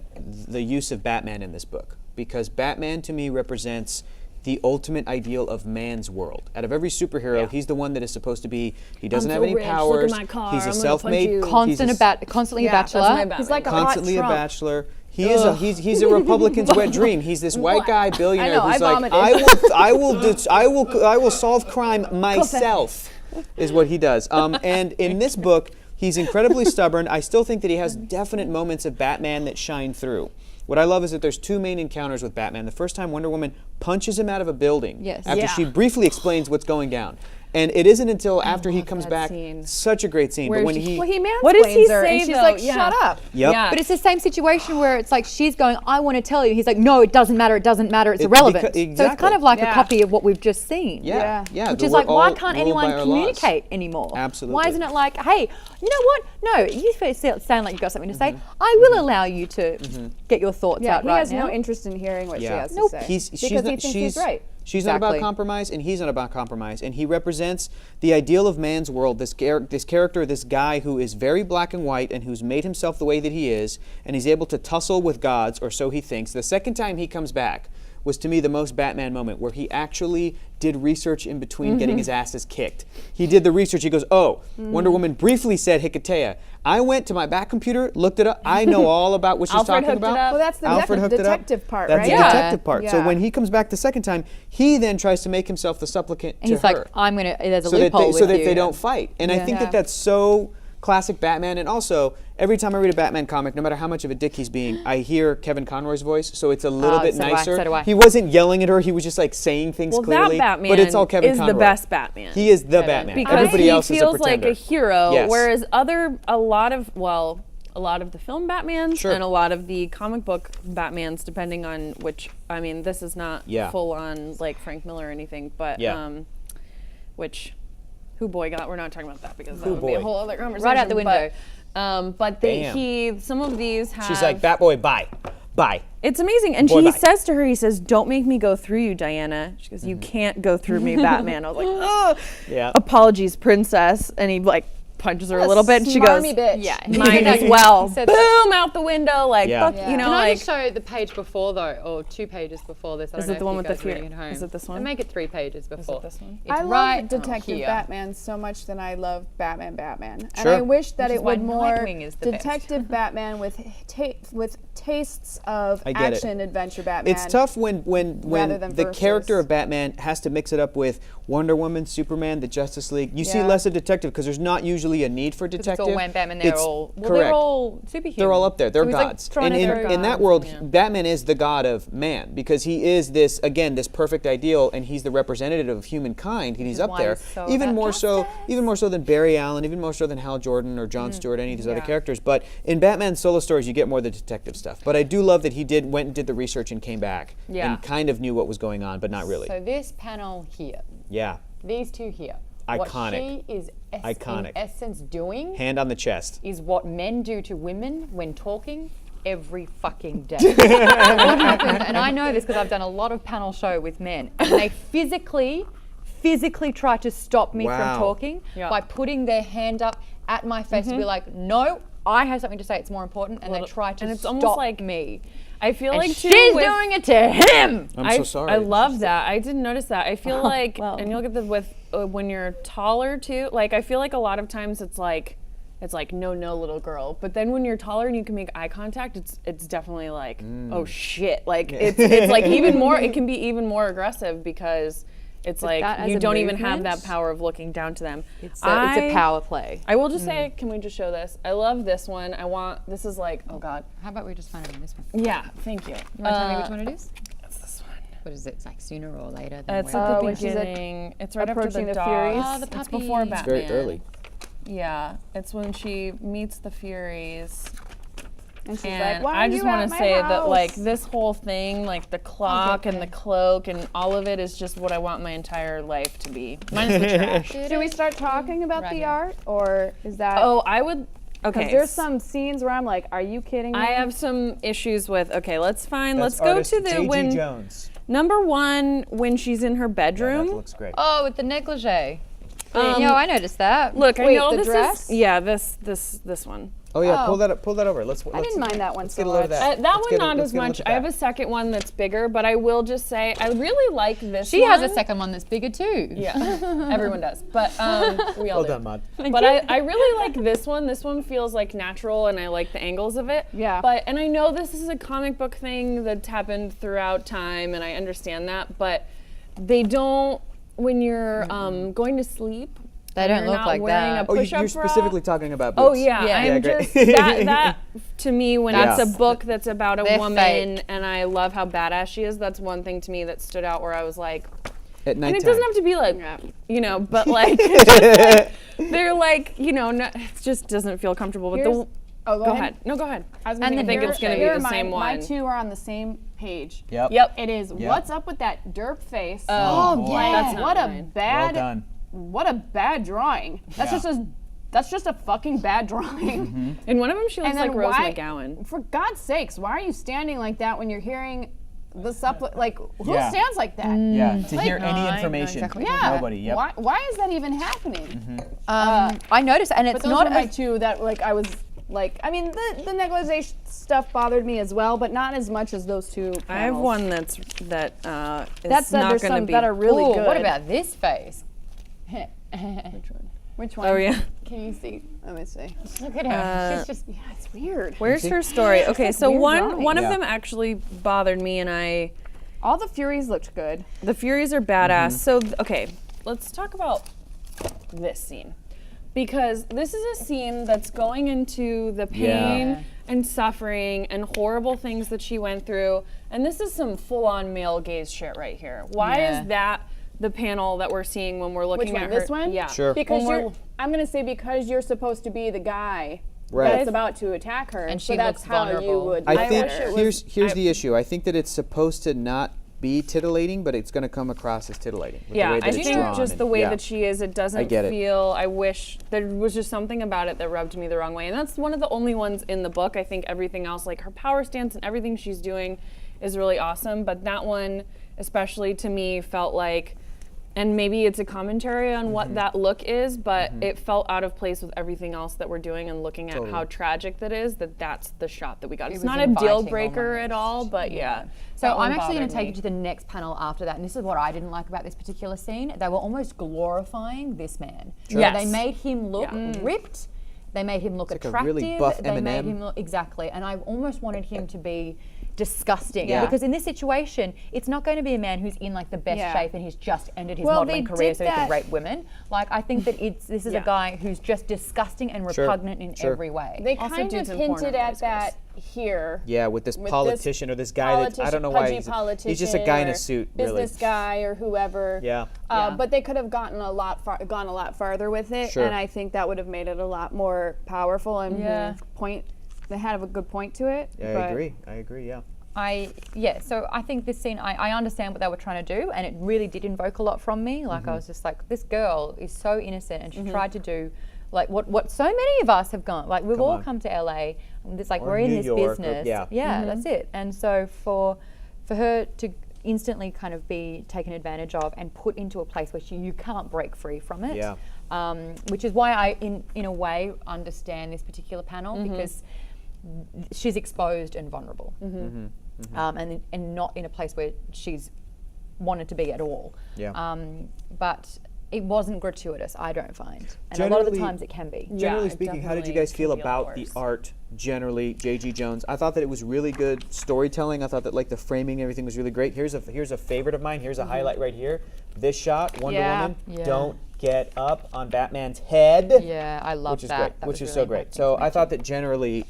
the use of Batman in this book, because Batman to me represents the ultimate ideal of man's world. Out of every superhero, he's the one that is supposed to be, he doesn't I'm have so any rich, look at powers. my car, He's a I'm gonna self-made, punch you. Constantly a Yeah, that's bachelor. my Batman. he's like a constantly hot a Trump. bachelor. He is he's a Republican's wet dream. He's this white guy billionaire I know, who's I like, vomited. I will solve crime myself, is what he does. And in this book, he's incredibly stubborn. I still think that he has definite moments of Batman that shine through. What I love is that there's two main encounters with Batman. The first time Wonder Woman punches him out of a building Yes. after Yeah. she briefly explains what's going down. And it isn't until after he comes that back, scene. such a great scene. Where but when she- he, Well, he mansplains What does he her, say, and she's though? like, Yeah. shut up. Yep. Yeah. But it's the same situation where it's like she's going, I want to tell you. He's like, no, it doesn't matter. It doesn't matter. It's irrelevant. So it's exactly. kind of like Yeah. a copy of what we've just seen. yeah, yeah, Which that is we're like, why all can't ruled by anyone our laws. communicate anymore? Absolutely. Why isn't it like, hey, you know what? No, you sound like you've got something to say. I will allow you to get your thoughts Yeah, out he right has now. no interest in hearing what she Yeah. has Nope. to say. She's because he not, thinks he's right. She's not about Exactly. compromise, and he's not about compromise. And he represents the ideal of man's world. This character, this guy who is very black and white, and who's made himself the way that he is, and he's able to tussle with gods, or so he thinks. The second time he comes back was to me the most Batman moment, where he actually did research in between getting his asses kicked. He did the research. He goes, oh, Wonder Woman briefly said Hiketeia. I went to my back computer, looked it up. I know all about what she's Alfred talking hooked it about. up. Well, that's the Alfred hooked it up. detective part, That's right? the Yeah. detective part. So Yeah. when he comes back the second time, he then tries to make himself the supplicant And to he's her. like, I'm going to, there's a so that loophole they, with so that you. they don't fight. And I think Yeah. that that's so classic Batman. And also, every time I read a Batman comic, no matter how much of a dick he's being, I hear Kevin Conroy's voice, so it's a little bit so do I, nicer. so do I. He wasn't yelling at her; he was just like saying things Well, clearly. that Batman but it's all Kevin is Conroy. the best Batman. He is the Batman. because Everybody he else feels is a like pretender. a hero, Yes. whereas a lot of the film Batmans Sure. and a lot of the comic book Batmans, depending on which. I mean, this is not Yeah. full on like Frank Miller or anything, but Yeah. which Who boy got? We're not talking about that because that would be a boy. whole other conversation. Right out the window. But some of these have. She's like, Batboy, bye. Bye. It's amazing. And Boy, he bye. says to her, he says, "Don't make me go through you, Diana." She goes, "You can't go through me, Batman." I was like, "Oh, Yeah. apologies, princess." And he like punches her a little bit, and she goes, Smarmy bitch. Yeah. "Mine as well." He said Boom, out the window, like, Yeah. fuck, Yeah. you know, Can I like. just show the page before though, or 2 pages before this? I Is don't it know the if one you with the guys are reading fear- at home. is it this one? Make it 3 pages before. this one? It's I love right Detective here. Batman so much than I love Batman. And Sure. I wish that Which it is why would more Nightwing is the best. Detective Batman with tastes of I get it. action adventure Batman. It's tough when rather than the character versus. of Batman has to mix it up with Wonder Woman, Superman, the Justice League. You see Yeah. less of detective because there's not usually a need for It's detective. all Wham Bam, and they're It's all correct. they're all superhuman. They're all up there. They're So he's, like, gods. trying and to in throw- that world, Batman is the god of man because he is this perfect ideal, and he's the representative of humankind. And he's is up why there, he's so even about more so than Barry Allen, even more so than Hal Jordan or Jon Stewart, any of these other characters. But in Batman's solo stories, you get more of the detective stuff. But I do love that he went and did the research and came back Yeah. and kind of knew what was going on, but not really. So this panel here, Yeah. these two here, Iconic. what she is Iconic. in essence doing Hand on the chest. is what men do to women when talking every fucking day. So what happens, and I know this because I've done a lot of panel show with men, and they physically try to stop me Wow. from talking by putting their hand up at my face to be like, no, I have something to say, it's more important, and they try to and it's stop almost like- me. I feel And like too she's with- doing it to him. I'm so sorry. I love that. I didn't notice that. I feel like, and you'll get this with when you're taller too. Like I feel like a lot of times it's like no little girl. But then when you're taller and you can make eye contact, it's definitely like oh shit. Like it's like even more. It can be even more aggressive because it's that like as you a don't even have that movement? power of looking down to them. It's a power play. I will just say, can we just show this? I love this one. This is like, oh god. How about we just find it in this one? Yeah, thank you. You want to tell me which one it is? It's this one. What is it? It's like sooner or later. Than It's where- at the when she's beginning. It's right after the approaching the dog. Furies. Oh, the It's before puppy. Batman. Very early. Yeah, it's when she meets the Furies. and she's And like, why I are just you want at to my say that like house? this whole thing, like the clock and the cloak and all of it is just what I want my entire life to be. Minus the trash. Should we start talking about Right the here. art, or is that? Oh, I would. Okay. Because there's some scenes where I'm like, are you kidding me? I have some issues with. Okay, let's find. That's let's go artist to the J.G. when Jones. number one when she's in her That bedroom. looks great. Oh, with the negligee. Yeah, I noticed that. Look, I Wait, know the this dress? is. Yeah, this one. Oh yeah, Oh. pull that up. Pull that over. Let's. I didn't mind that one Let's so get a load of much. that. That Let's one get a- not let's as get a look much. at I have that. a second one that's bigger, but I will just say I really like this. She one. has a second one that's bigger too. Yeah, everyone does, but we all Well do. done, Maud. But I really like this one. This one feels like natural, and I like the angles of it. Yeah. And I know this is a comic book thing that's happened throughout time, and I understand that. But they don't when you're going to sleep. They and don't you're look not like wearing that. A Oh, push-up you're bra. specifically talking about Oh boobs. yeah, Yeah. I'm Yeah, great. just that to me when Yeah. it's a book that's about a They're woman fake. and I love how badass she is. That's one thing to me that stood out where I was like, At nighttime. and it doesn't have to be like, you know, but like, it's just like they're like, you know, no, it just doesn't feel comfortable. But Here's- go ahead. No, go ahead. I was And gonna the say, think it's gonna be here the are same My one. two are on the same page. Yep. Yep. It is what's up with that derp face. Oh, Like, yeah. That's not what a mine. bad, Well done. what a bad drawing. That's Yeah. just a fucking bad drawing. In one of them, she looks And then like Rose why- McGowan. For God's sakes, why are you standing like that when you're hearing the like who Yeah. stands like that? Yeah, to hear No, any I know information. exactly Yeah. Nobody, yep. Why is that even happening? I noticed, and But it's those not were my as two that like I was like. I mean, the negligee stuff bothered me as well, but not as much as those two. Panels. I have one that is That said, not there's going to some be. that are really Ooh, good. what about this face? Which one? Oh yeah. Can you see? Let me see. Look at her. She's just. Yeah, it's weird. Where's her story? Okay, so weird one drawing. one of Yeah. them actually bothered me, and All the Furies looked good. the Furies are badass. So okay, let's talk about this scene. Because this is a scene that's going into the pain Yeah. and suffering and horrible things that she went through. And this is some full-on male gaze shit right here. Why Yeah. is that the panel that we're seeing when we're looking Which at one? her? This one? Yeah. Sure. Because When you're, we're- I'm gonna say because you're supposed to be the guy Right. that's about to attack her, And so she that's looks how you vulnerable. would. I look think at her. here's the issue. I think that it's supposed to not be titillating, but it's going to come across as titillating. With the Yeah, way that I it's think drawn just and- the way yeah. that she is, it doesn't get it. feel, I wish, there was just something about it that rubbed me the wrong way. And that's one of the only ones in the book. I think everything else, like her power stance and everything she's doing is really awesome. But that one, especially to me, felt like, and maybe it's a commentary on what that look is, but it felt out of place with everything else that we're doing and looking at how tragic that is, that's the shot that we got. It's was not a deal inviting breaker at all, but yeah. So that one I'm actually going to bothered take me. you to the next panel after that, and this is what I didn't like about this particular scene. They were almost glorifying this man. Sure. Yes. They made him look ripped. They made him look like a attractive. really buff they made M&M. him look exactly, and I almost wanted him to be disgusting. Yeah. Because in this situation, it's not going to be a man who's in like the best Yeah. shape and he's just ended his Well, modeling they career did so he can that- rape women. Like I think that this is Yeah. a guy who's just disgusting and Sure. repugnant in Sure. every way. They Also kind dudes of in porn hinted are at always that here. Yeah, with this With politician or this guy that I don't know why pudgy he's politician just a guy in or a suit, really. business guy or whoever. Yeah. Yeah. But they could have gone a lot farther with it, Sure. and I think that would have made it a lot more powerful and Yeah. point. They had a good point to it. Yeah, but I agree. I agree. Yeah. So I think this scene, I understand what they were trying to do, and it really did invoke a lot from me. Like I was just like, this girl is so innocent, and she tried to do like what so many of us have gone. Like we've all on. come to LA, and it's like Or we're in New this York or- business. yeah. That's it. And so for her to instantly kind of be taken advantage of and put into a place where you can't break free from it. Yeah. Which is why I, in a way, understand this particular panel because she's exposed and vulnerable, and not in a place where she's wanted to be at all. Yeah. But it wasn't gratuitous, I don't find, and a lot of the Generally- times it can be. Generally it speaking, how did you definitely guys feel can be a lot about the worse. art generally, J.G. Jones? I thought that it was really good storytelling. I thought that like the framing and everything was really great. Here's a favorite of mine. Here's a highlight right here. This shot, Wonder Yeah. Woman, Yeah. don't get up on Batman's head. Yeah, I love Which is that. great. That Which was is really so great. impactful So to me I thought too. that generally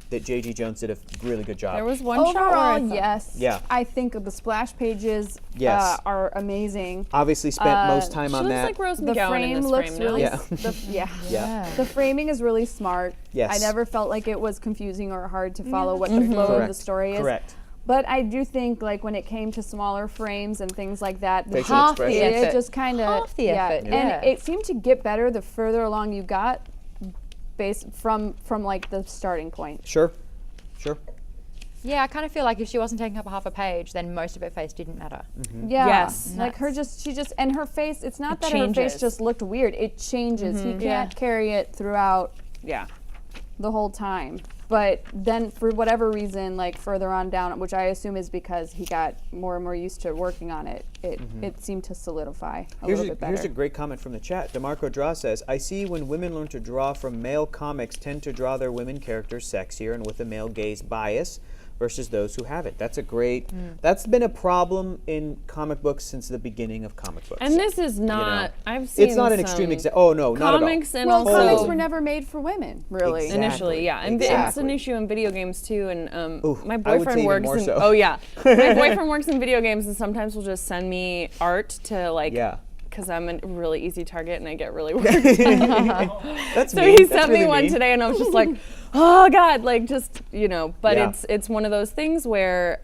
that J.G. Jones did a really good job. There was one shot where I overall, thought- yes. Yeah. I think the splash pages Yes. are amazing. Obviously spent most time She on looks that. like Rose The McGowan in frame this looks frame really now. Yeah. yeah. The framing is really smart. Yes. I never felt like it was confusing or hard to follow what the flow of the Correct. story is. Correct. But I do think like when it came to smaller frames and things like that, Facial half the expression. it effort. just kind of Half the effort, yeah. And it seemed to get better the further along you got, based from like the starting point. Sure. Sure. Yeah, I kind of feel like if she wasn't taking up a half a page, then most of her face didn't matter. Yeah. Yes. Like she just and her face. It's not It that her changes. face just looked weird. It changes. He can't carry it throughout Yeah. the whole time. But then for whatever reason, like further on down, which I assume is because he got more and more used to working on it, it seemed to solidify a little bit better. Here's a great comment from the chat. DeMarco Draw says, I see when women learn to draw from male comics tend to draw their women characters sexier and with a male gaze bias versus those who have it. That's a great, that's been a problem in comic books since the beginning of comic books. And this is not, I've seen it's not an extreme example. Oh, no, not at all. comics and well, also comics were never made for women, really. Exactly. initially, yeah, and it's Exactly. an issue in video games too. And Ooh, my I would say boyfriend even works more in so. oh yeah, my boyfriend works in video games, and sometimes will just send me art to like Yeah. because I'm a really easy target and I get really worked up. That's So mean. he That's sent really me one mean. today, and I was just like, oh god, like just But Yeah. it's one of those things where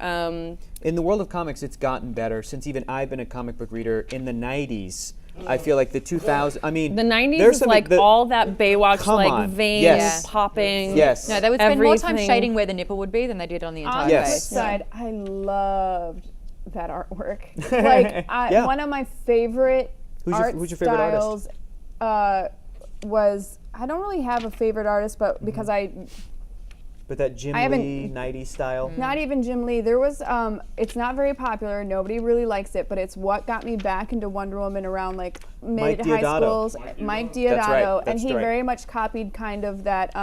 In the world of comics, it's gotten better since even I've been a comic book reader in the 90s. I feel like the 2000s, I mean, the 90s there's is some- like the- all that Baywatch Come like on. veins Yes. popping. Yes. No, they would spend more time Everything. shading where the nipple would be than they did on the entire On Yes. the flip face. side, I loved that artwork. Like Yeah. one of my favorite Who's your- art who's your favorite artist? styles was I don't really have a favorite artist, but because But that Jim I haven't- Lee 90s style. not even Jim Lee. There was it's not very popular. Nobody really likes it, but it's what got me back into Wonder Woman around like Mike mid high Diodato. schools. Mike Diodato, That's right, and that's he right. very much copied kind of that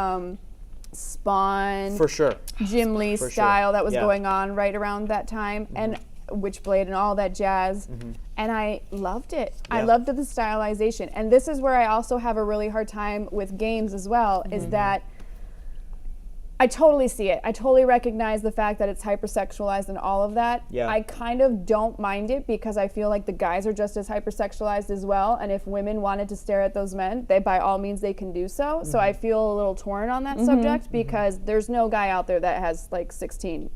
Spawn For sure. Jim Lee For sure. style that was Yeah. going on right around that time, and Witchblade and all that jazz. And I loved it. I Yeah. loved the stylization. And this is where I also have a really hard time with games as well, is that I totally see it. I totally recognize the fact that it's hypersexualized and all of that. Yeah. I kind of don't mind it because I feel like the guys are just as hypersexualized as well. And if women wanted to stare at those men, they by all means they can do so. So I feel a little torn on that subject because there's no guy out there that has like 16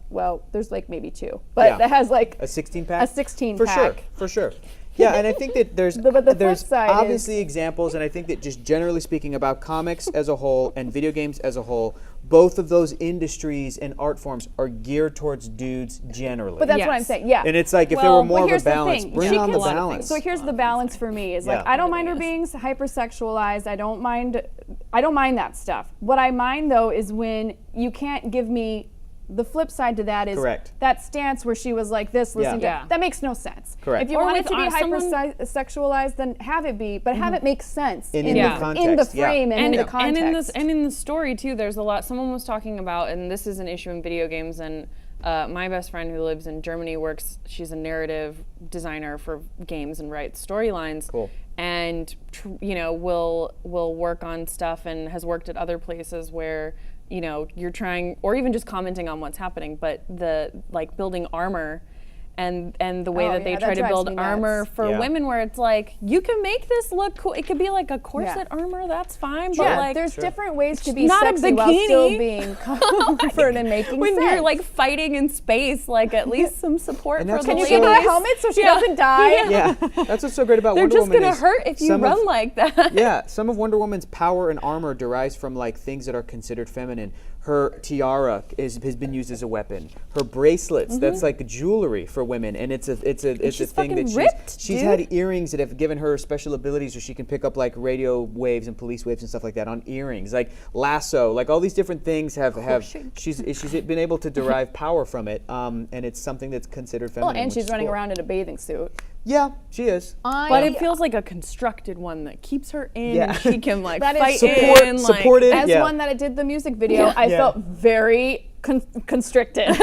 well, there's like maybe 2, but Yeah. that has like A 16 pack? a 16 For pack. sure. Yeah, and I think that there's But the flip there's side obviously examples, and I think that just generally speaking about comics as a whole and video games as a whole, both of those industries and art forms are geared towards dudes generally. But that's what I'm Yes. saying. Yeah. and it's like if there Well, were more but of a here's the balance, thing. bring She on can- the balance. So here's the balance for me is like Yeah. I don't mind her being hypersexualized. I don't mind that stuff. What I mind though is when you can't give me the flip side to that is Correct. that stance where she was like this, listening Yeah. to that makes no sense. Correct. If you Or want it with to be someone- hypersexualized, then have it be, but have it make sense In in the the context, yeah. frame and in the context. and in the story too. There's a lot. Someone was talking about, and this is an issue in video games. And my best friend who lives in Germany works. She's a narrative designer for games and writes storylines. Cool. And will work on stuff and has worked at other places where you're trying, or even just commenting on what's happening, but the like building armor and the way Oh, that they yeah, try that to drives build me nuts. armor for Yeah. women, where it's like you can make this look cool. It could be like a corset armor, that's fine. But Yeah, like there's different ways to be not a sexy while still bikini. being comfort and making when sense. you're like fighting in space, like at least some support And for that's the Can you also- give her a ladies. helmet so she Yeah. doesn't die? Yeah, that's what's so great about They're Wonder just Woman. gonna is hurt if you some run of- like that. Yeah, some of Wonder Woman's power and armor derives from like things that are considered feminine. Her tiara has been used as a weapon. Her bracelets, that's like jewelry for women, and it's a she's thing that fucking ripped, she's dude. had earrings that have given her special abilities, where she can pick up like radio waves and police waves and stuff like that on earrings, like lasso, like all these different things have she's been able to derive power from it, and it's something that's considered Well, feminine. and which she's is running cool. around in a bathing suit. Yeah, she is. But it feels like a constructed one that keeps her in, Yeah. and she can like That is fight Support- in. Like, supported. As Yeah. one that I did the music video, I Yeah. felt very constricted.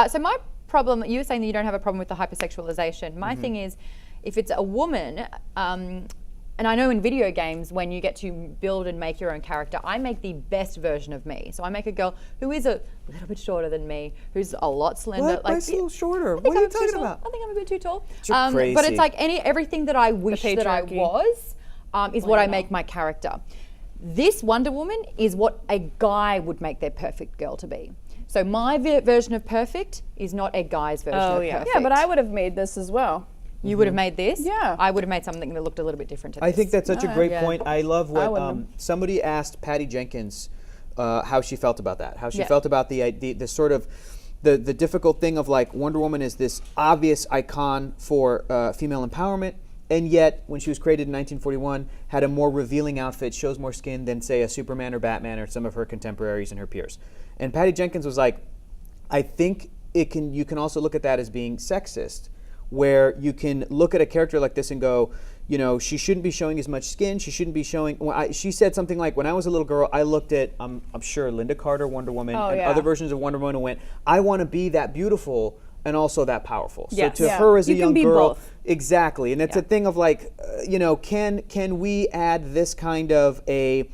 So my problem, you were saying that you don't have a problem with the hypersexualization. My thing is, if it's a woman, and I know in video games when you get to build and make your own character, I make the best version of me. So I make a girl who is a little bit shorter than me, who's a lot slender. What? Bryce a little shorter. I think What are you I'm too talking tall. about? I think I'm a bit too tall. You're But crazy. it's like everything that I wish that I patriarchy. was is what I make my character. This Wonder Woman is what a guy would make their perfect girl to be. So my version of perfect is not a guy's version Oh, of yeah. perfect. Yeah, but I would have made this as well. You would have made this? Yeah. I would have made something that looked a little bit different to this. I think that's such a great Yeah. point. I love I what wouldn't somebody asked Patty Jenkins how she felt about that. How she Yeah. felt about the sort of the difficult thing of like Wonder Woman is this obvious icon for female empowerment, and yet when she was created in 1941, had a more revealing outfit, shows more skin than say a Superman or Batman or some of her contemporaries and her peers. And Patty Jenkins was like, I think you can also look at that as being sexist, where you can look at a character like this and go, she shouldn't be showing as much skin. She shouldn't be showing. She said something like, when I was a little girl, I looked at, I'm sure, Linda Carter, Wonder Woman, and yeah. other versions of Wonder Woman, and went, I want to be that beautiful and also that powerful. Yes. So to Yeah. her as a You can young be girl, both. exactly, and it's a thing of like, can we add this kind of a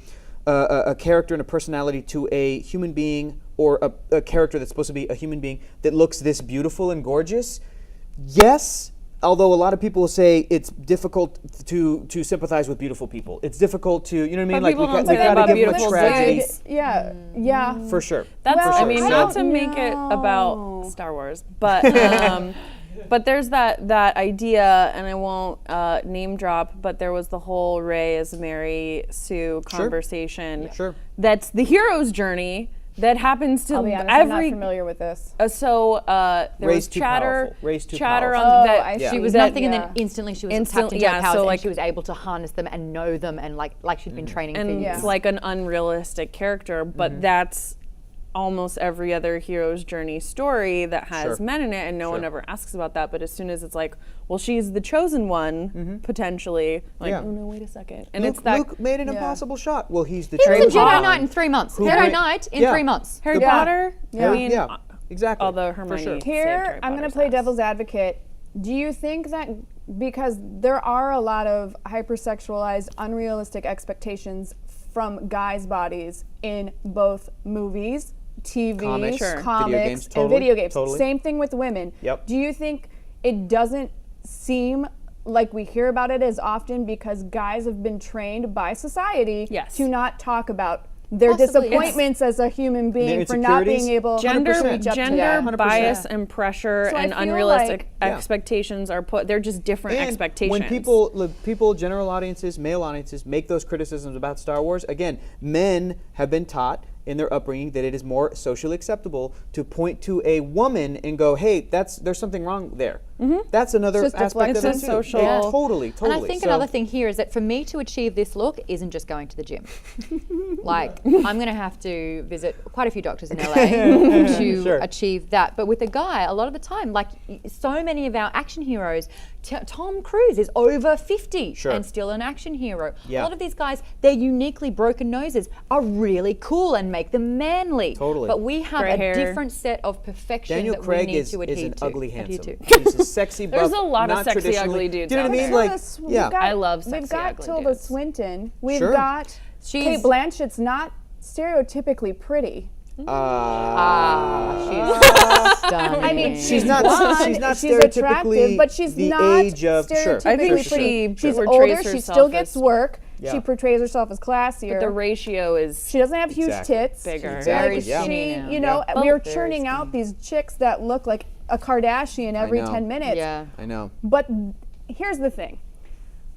character and a personality to a human being, or a character that's supposed to be a human being that looks this beautiful and gorgeous? Yes, although a lot of people will say it's difficult to sympathize with beautiful people. It's difficult to, you know what I mean? But Like people don't we say that gotta about give them a beautiful tragedy. dudes. Yeah, yeah. For sure. That's, Well, I mean, sure. not So- to make it about Star Wars, but but there's that idea, and I won't name drop, but there was the whole Rey as Mary Sue conversation. Sure. That's the hero's journey that happens to I'll be honest, I'm not every. familiar with this. There Rey's was too chatter, powerful. Rey's too chatter powerful. on Oh, that. I see. She was That- nothing, and yeah. then instantly she was Instant- tapped into her yeah, powers, so, and like- she was able to harness them and know them, and like she'd been training for and years. it's like an unrealistic character, but that's almost every other hero's journey story that has Sure. men in it, and no one Sure. ever asks about that. But as soon as it's like, well, she's the chosen one, potentially, like, Yeah. oh no, wait a second, and Luke, it's that Luke made an Yeah. impossible shot. Well, he's the He was a chosen Jedi one. Knight in 3 months. Who Jedi great- Knight in Yeah. 3 months. Harry Yeah. Potter. Yeah. I mean, Yeah, exactly. although For Hermione sure. saved Here, Harry I'm going Potter's to play ass. devil's advocate. Do you think that because there are a lot of hypersexualized, unrealistic expectations from guys' bodies in both movies, TV, Comics, sure. comics, Video games, and totally, video games? totally. Same thing with women. Yep. Do you think it doesn't seem like we hear about it as often because guys have been trained by society Yes. to not talk about their Possibly, yes. disappointments as a human being Their for not being insecurities. able Gender, to reach up to gender that. 100%. bias and pressure So I and feel unrealistic like- expectations are put. They're just different And expectations. when people, general audiences, male audiences, make those criticisms about Star Wars, again, men have been taught in their upbringing that it is more socially acceptable to point to a woman and go, "Hey, there's something wrong there." That's another It's just aspect of deflection. it It's a too. social- Yeah, totally. And I think another thing here is that for me to achieve this look isn't just going to the gym. Like, I'm going to have to visit quite a few doctors in LA to Sure. achieve that. But with a guy, a lot of the time, like so many of our action heroes, Tom Cruise is over 50 Sure. and still an action hero. Yeah. A lot of these guys, their uniquely broken noses are really cool and make them manly. Totally. But we have Gray a hair. different set of perfection Daniel that Craig we need is to adhere an to. ugly adhere handsome. to. He's a sexy buff. There's a lot of not sexy traditionally- ugly dudes Do you know what I out mean? there. Like, We've yeah. got- I love We've sexy got ugly Tilda dudes. Swinton. We've Sure. got She's- Kate Blanchett's not stereotypically pretty. She's Uh, stunning. I mean, She's not. blonde, She's not she's stereotypically attractive, but she's the not age of. Sure. stereotypically I think Sure, sure, she sure. She's portrays older. She herself still gets as- work. Yeah. She portrays herself as classier. The ratio is She doesn't have huge Exactly. tits. Bigger. Very Like, Yeah. skinny she, now. you know, Yeah. we are Very churning out these chicks that look like a Kardashian every know. 10 minutes. Yeah. I know. But here's the thing.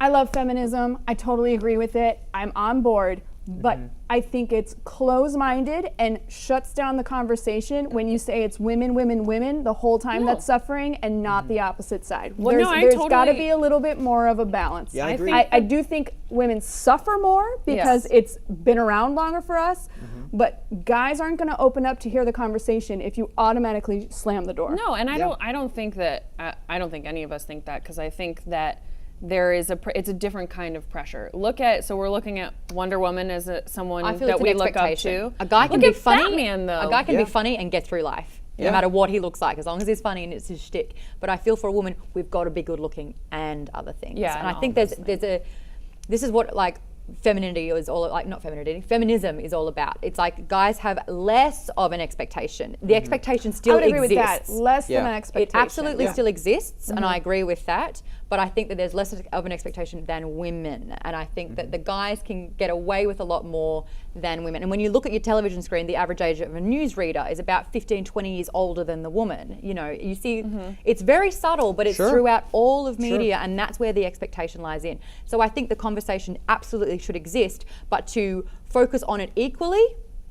I love feminism. I totally agree with it. I'm on board. But I think it's close-minded and shuts down the conversation when you say it's women, women, women the whole time No. that's suffering and not the opposite side. Well, no, I there's got to totally- be a little bit more of a balance. Yeah, I agree. I do think women suffer more because Yes. it's been around longer for us. But guys aren't going to open up to hear the conversation if you automatically slam the door. No, and I don't think that I don't think any of us think that, because I think that there is it's a different kind of pressure. We're looking at Wonder Woman as someone I feel that it's we an look up expectation. to. A guy can Look be at funny. Batman, though. A guy can Yeah. be funny and get through life, Yeah. no matter what he looks like, as long as he's funny and it's his shtick. But I feel for a woman, we've got to be good looking and other things. Yeah, and I and think all this is what like femininity is all like, not femininity, feminism is all about. It's like guys have less of an expectation. The expectation still I would agree exists. with that. Less Yeah. than an It expectation. It absolutely Yeah. still exists, and I agree with that. But I think that there's less of an expectation than women, and I think that the guys can get away with a lot more than women. And when you look at your television screen, the average age of a newsreader is about 15, 20 years older than the woman. You know, you see, it's very subtle, but it's Sure. throughout all of media, and that's where the expectation lies in. So I think the conversation absolutely should exist, but to focus on it equally.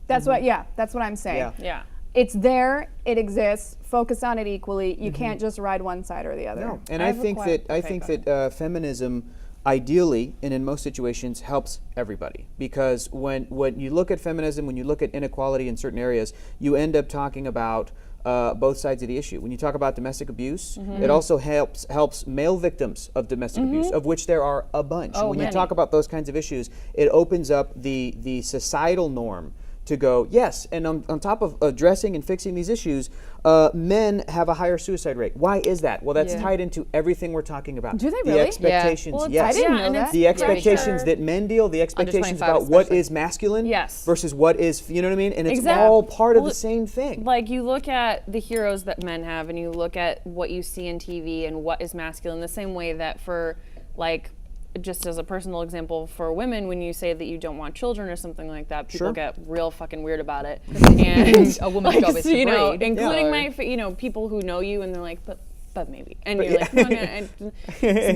That's what, that's what I'm saying. Yeah. Yeah. It's there, it exists, focus on it equally. You can't just ride one side or the other. No, and I I have a think que- that I okay, think go that feminism, ideally and in most situations, helps everybody, because when you look at feminism, when you look at inequality in certain areas, you end up talking about both sides of the issue. When you talk about domestic abuse, it also helps male victims of domestic abuse, of which there are a bunch. Oh, When you many. talk about those kinds of issues, it opens up the societal norm to go, yes, and on top of addressing and fixing these issues, men have a higher suicide rate. Why is that? Well, that's tied into everything we're talking about. Do they The really? Yeah. expectations, Well, yes. I didn't Yeah, and know it's- that. The expectations sure. that men deal, the expectations 25 about what especially. is masculine Yes. versus what is, you know what I mean? And it's Exact- all part of Well, the same thing. Like, you look at the heroes that men have, and you look at what you see in TV and what is masculine, the same way that for, like, just as a personal example, for women, when you say that you don't want children or something like that, people Sure. get real fucking weird about it. And A woman's job is to you know, breed. including Yeah. my people who know you, and they're like, but maybe, and you're like, no, no,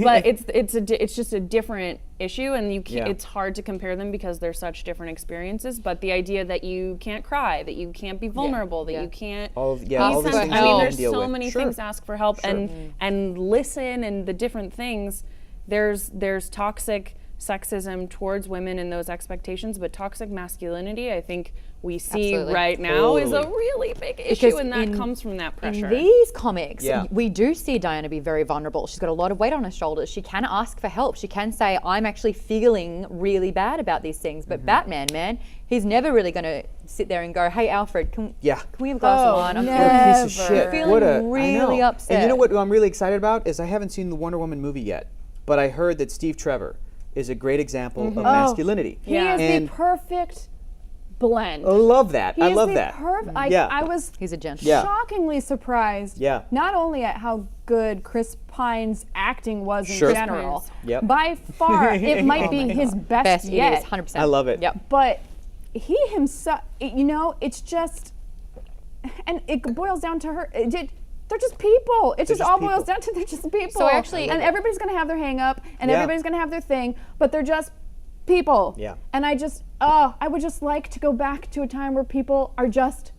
but it's just a different issue, and you can't, Yeah. it's hard to compare them because they're such different experiences. But the idea that you can't cry, that you can't be vulnerable, that Yeah. you can't All of- yeah, be all these sensitive. things I mean, men there's deal so with. many Sure. things to ask for help and listen, and the different things. There's toxic sexism towards women and those expectations, but toxic masculinity, I think we see Absolutely. right now is a Totally. really big issue, Because and that in- comes from that pressure. In these comics, Yeah. we do see Diana be very vulnerable. She's got a lot of weight on her shoulders. She can ask for help. She can say, I'm actually feeling really bad about these things. But Batman, man, he's never really going to sit there and go, hey, Alfred, can we have a glass of wine? I'm What a piece of Never. shit. Feeling What a, I really know. upset. And you know what I'm really excited about is I haven't seen the Wonder Woman movie yet, but I heard that Steve Trevor is a great example of masculinity. He Yeah. is And the perfect blend. I love that. He I is love the that. Yeah. I was He's a gent. Yeah. shockingly surprised. Yeah. Not only at how good Chris Pine's acting was in Sure. general, Yep. by far it might be his best, Best it yet. is, 100%. I love it. Yep. But he himself, it's just, and it boils down to her. They're just people. It just all boils down to they're just people. So actually, and everybody's gonna have their hang up, and Yeah. everybody's gonna have their thing, but they're just people. Yeah. And I would just like to go back to a time where people are just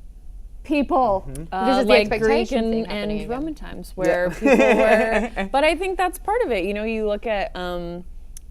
people. This is the like Greek expectation thing and happening again. Roman times where people were. But I think that's part of it.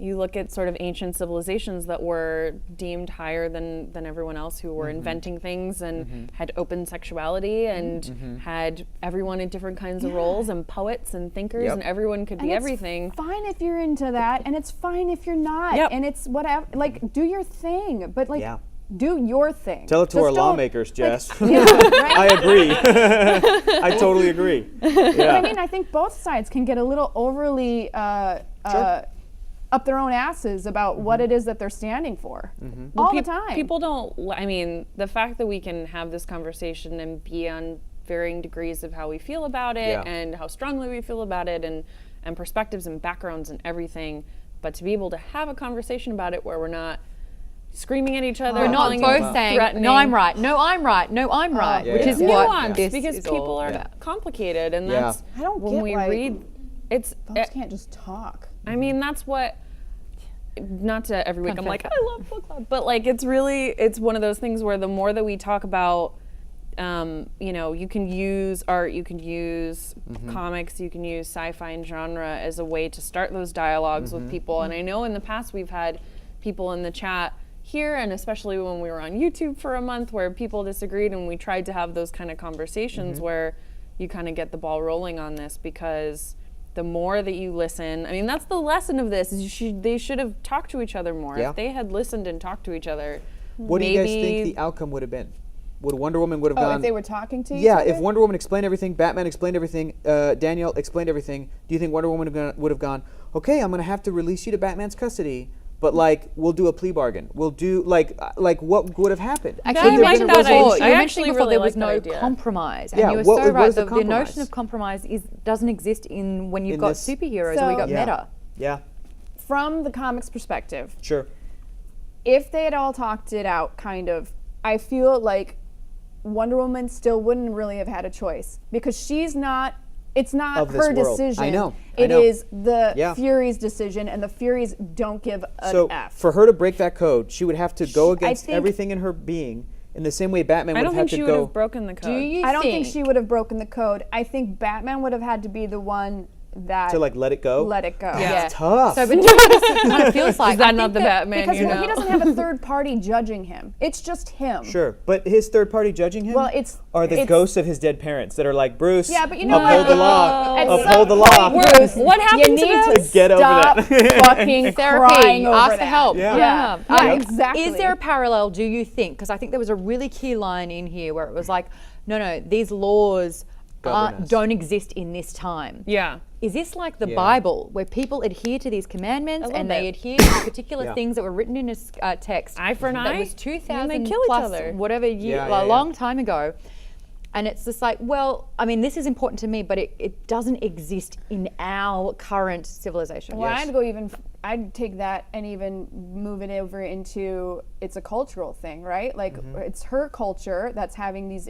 You look at sort of ancient civilizations that were deemed higher than everyone else, who were inventing things and had open sexuality and had everyone in different kinds of roles and poets and thinkers Yep. and everyone could be And everything. It's fine if you're into that, and it's fine if you're not. Yep. And it's whatever. Like, do your thing, but like, Yeah. do your thing. Tell it to Just our don't- lawmakers, Jess. Yeah, right? I agree. I totally agree. Yeah. I mean, I think both sides can get a little overly up their own asses about what it is that they're standing for all the time. People don't. I mean, the fact that we can have this conversation and be on varying degrees of how we feel about it Yeah. and how strongly we feel about it and perspectives and backgrounds and everything, but to be able to have a conversation about it where we're not screaming at each other, We're not calling both each- saying, threatening. no, I'm right, no, I'm right, no, I'm right, Yeah, which yeah. is It's what nuanced this because is people all are about. complicated, and Yeah. that's I don't when get we why read. It's Folks can't just talk. I mean, that's what. Not to every week I'm like, Confess. I love book club, but like it's one of those things where the more that we talk about, you can use art, you can use comics, you can use sci-fi and genre as a way to start those dialogues with people. And I know in the past we've had people in the chat here, and especially when we were on YouTube for a month, where people disagreed, and we tried to have those kind of conversations where you kind of get the ball rolling on this, because the more that you listen, I mean, that's the lesson of this, is they should have talked to each other more. Yeah. If they had listened and talked to each other, What do you guys think maybe- the outcome would have been? Would Wonder Woman would have Oh, gone? if they were talking to each Yeah, other? if Wonder Woman explained everything, Batman explained everything, Danielle explained everything, do you think Wonder Woman would have gone, okay, I'm going to have to release you to Batman's custody, but like, we'll do a plea bargain. We'll do, like what would have happened? Actually, I you like mentioned that before, idea. you I mentioned actually before really there was like that no idea. compromise, Yeah, and you were what so is right. the The notion compromise? of compromise doesn't exist in when you've In got this- superheroes So- or we got Yeah. meta. Yeah, From the comics perspective, sure. if they had all talked it out, kind of, I feel like Wonder Woman still wouldn't really have had a choice, because it's not Of this her world. decision. I know. It is the Yeah. Furies' decision, and the Furies don't give an So F. for her to break that code, she would have to go against think- everything in her being, in the same way Batman I would don't have think had she to would go. have broken the code. Do you I don't think she would have broken the code. I think Batman would have had to be the one that to like let it go. let it go. Yeah. It's tough. So, but do you know what this kind of feels like? Is that I not think the Batman? Because you he know? doesn't have a third party judging him. It's just him. Sure, but his third party judging him Well, it's are the it's- ghosts of his dead parents that are like, Bruce, Yeah, but you know uphold what? the law, At uphold some the law. point, Bruce, What happened you to need this? to Get over stop that. fucking Therapy, crying over ask that. for help. Yeah. Yeah, Yeah, exactly. Is there a parallel, do you think? Because I think there was a really key line in here where it was like, no, these laws Govern us. don't exist in this time. Yeah. Is this like the Yeah. Bible, where people adhere to these commandments little and they bit. adhere to particular Yeah. things that were written in a text? Eye for an that eye, was and 2,000 they kill each plus other. whatever year, Yeah, yeah, a yeah. long time ago. And it's just like, well, I mean, this is important to me, but it doesn't exist in our current civilization. Well, Yes. I'd go even. I'd take that and even move it over into it's a cultural thing, right? Like it's her culture that's having these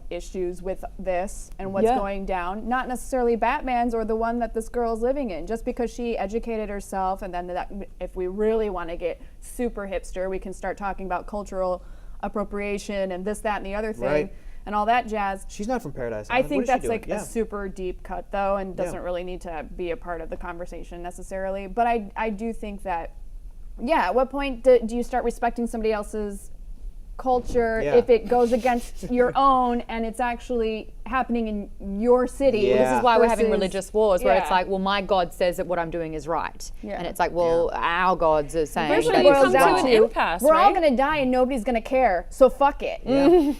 issues with this and what's Yeah. going down. Not necessarily Batman's or the one that this girl's living in. Just because she educated herself, and then that, if we really want to get super hipster, we can start talking about cultural appropriation and this, that, and the other thing, Right. and all that jazz. She's not from Paradise I Island. think What is she that's doing? like Yeah. a super deep cut though, and doesn't really need to be a part of the conversation necessarily. But I do think that, yeah, at what point do you start respecting somebody else's culture Yeah. if it goes against your own and it's actually happening in your city? Yeah. This is why we're having versus- religious wars, where it's yeah. like, well, my God says that what I'm doing is right. Yeah. And it's like, well, our gods are saying Eventually that it it's boils down wrong. an to impasse, we're all right? gonna die and nobody's gonna care, so fuck it. Yeah.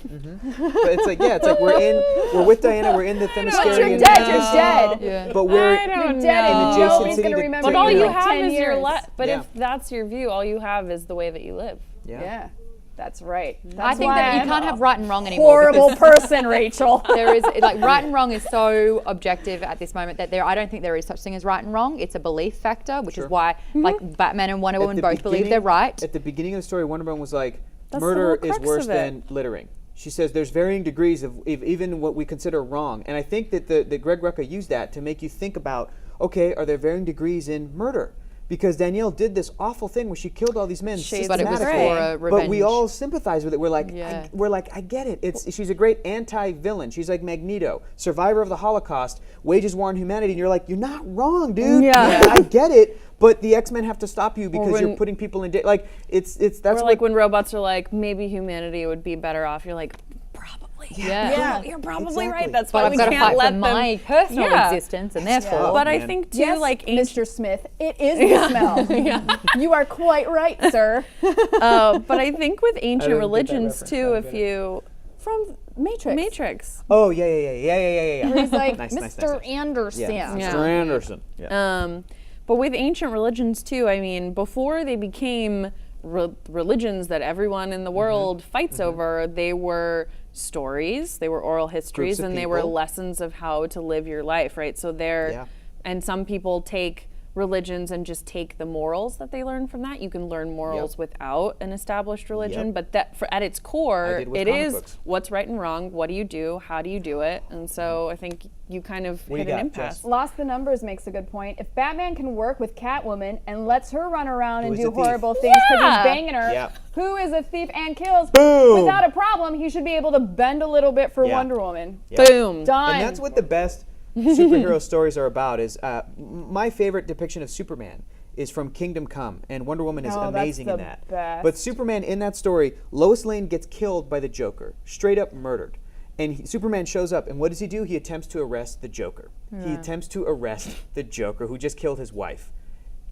But it's like, yeah, it's like we're with Diana, we're in the Once Themyscirian. you're dead, you're dead. Yeah. But we're I don't You're dead know. and adjacent nobody's city gonna to- remember But to all you you in have 10 is your years. But Yeah. if that's your view, all you have is the way that you live. Yeah, that's right. I That's think why that you I'm can't a have right and wrong anymore. because horrible person, Rachel. there is like right and wrong is so objective at this moment that I don't think there is such thing as right and wrong. It's a belief factor, which Sure. is why like Batman and Wonder At Woman the both believe beginning- they're right. At the beginning of the story, Wonder Woman was like, the murder whole is crux worse of it. than littering. She says there's varying degrees of even what we consider wrong. And I think that that Greg Rucka used that to make you think about, okay, are there varying degrees in murder? Because Danielle did this awful thing where she killed all these men Shades But it was systematically. for a revenge. But we all sympathize with it. We're like, Yeah. I get it. She's a great anti-villain. She's like Magneto, survivor of the Holocaust, wages war on humanity. And you're like, you're not wrong, dude. Yeah. I get it. But the X-Men have to stop you because when- you're putting people in like it's that's Or what like when robots are like, maybe humanity would be better off. You're like, probably. Yeah. You're probably Exactly. right. That's But why I've we got to can't fight let for them. my personal Yeah. existence, and therefore. Oh, But I man. think too, Yes, like ancient. Mr. Smith, it is the smell. You are quite right, sir. But I think with I ancient didn't get that religions reference. too, I if get it. you From Matrix. Matrix. Oh yeah. Where he's like, Nice, Mr. nice, nice. Anderson. Yeah. Yeah. Mr. Anderson. Yeah. But with ancient religions too, I mean, before they became religions that everyone in the world fights over, they were stories, they were oral histories, of and they were people. lessons of how to live your life, right? So Yeah. and some people take religions and just take the morals that they learn from that. You can learn morals without an established religion, Yep. but that at its core, did with it comic is books. what's right and wrong. What do you do? How do you do it? And so I think you kind of What do hit you an got, impasse. Jess? Lost the Numbers makes a good point. If Batman can work with Catwoman and lets her run around and Who's do a thief? horrible things because Yeah. he's banging her, Yeah. who is a thief and kills Boom. without a problem, he should be able to bend a little bit for Yeah. Wonder Woman. Yeah. Boom. Done. And that's what the best superhero stories are about. Is my favorite depiction of Superman is from Kingdom Come, and Wonder Woman is Oh, that's amazing in the that. best. But Superman in that story, Lois Lane gets killed by the Joker, straight up murdered. And Superman shows up, and what does he do? He attempts to arrest the Joker. He attempts to arrest the Joker, who just killed his wife.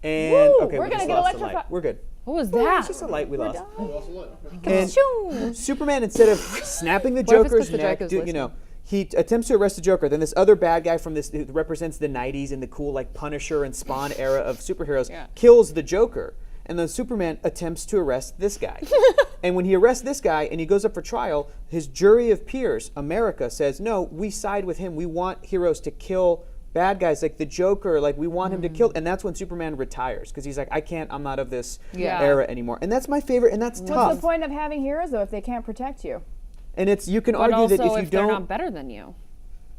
And Woo, okay, we're we gonna just get lost the light. electrified. We're good. What was It's that? just a light we lost. And And Superman, instead of snapping the What if it's 'cause Joker's the neck, Joker's you know, he attempts to arrest the Joker. Then this other bad guy from this who represents the 90s and the cool like Punisher and Spawn era of superheroes kills the Joker. And then Superman attempts to arrest this guy. And when he arrests this guy and he goes up for trial, his jury of peers, America, says, no, we side with him. We want heroes to kill bad guys like the Joker. Like, we want him to kill. And that's when Superman retires because he's like, I'm not of this era anymore. And that's my favorite, and that's what's tough. the point of having heroes though if they can't protect you? And it's you can But argue also, that if you they're don't not better than you.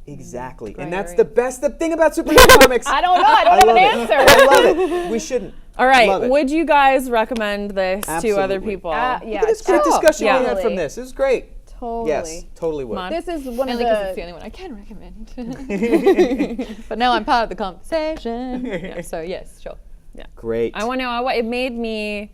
exactly, Right, and that's right. the thing about superhero comics. I don't know. I don't have an love it. answer. I love it. We shouldn't. All right. Love it. Would you guys recommend this to other Absolutely. people? Yeah, Look at this great sure. discussion we had Totally. from this. It was great. Totally. Yes, totally would. Come on. This is one of Mainly because it's the the. only one I can recommend. But now I'm part of the conversation. Yeah, so yes, sure. Great. I want to know. It made me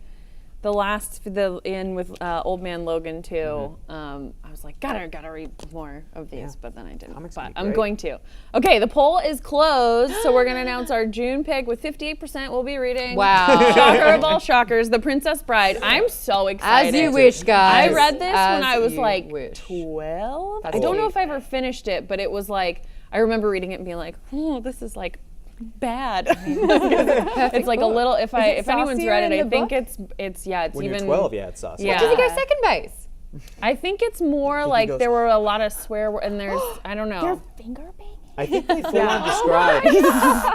in with Old Man Logan too. I was like, gotta read more of these, but then I didn't. Comics But can be I'm great. going to. Okay, the poll is closed, so we're gonna announce our June pick with 58%. We'll be reading. Wow. Shocker of all shockers, The Princess Bride. I'm so As excited. you wish, guys. I read this when As I was you like wish. 12. That's I don't know cute. if I ever finished it, but it was like I remember reading it and being like, oh, this is like bad. It's like a little. If anyone's saucier read in it, I the think book? it's when even. you're 12, yeah, it's awesome. Yeah. Did he go second base? I think it's more he like goes- there were a lot of and there's I don't know. Finger banging. I think they full on describe.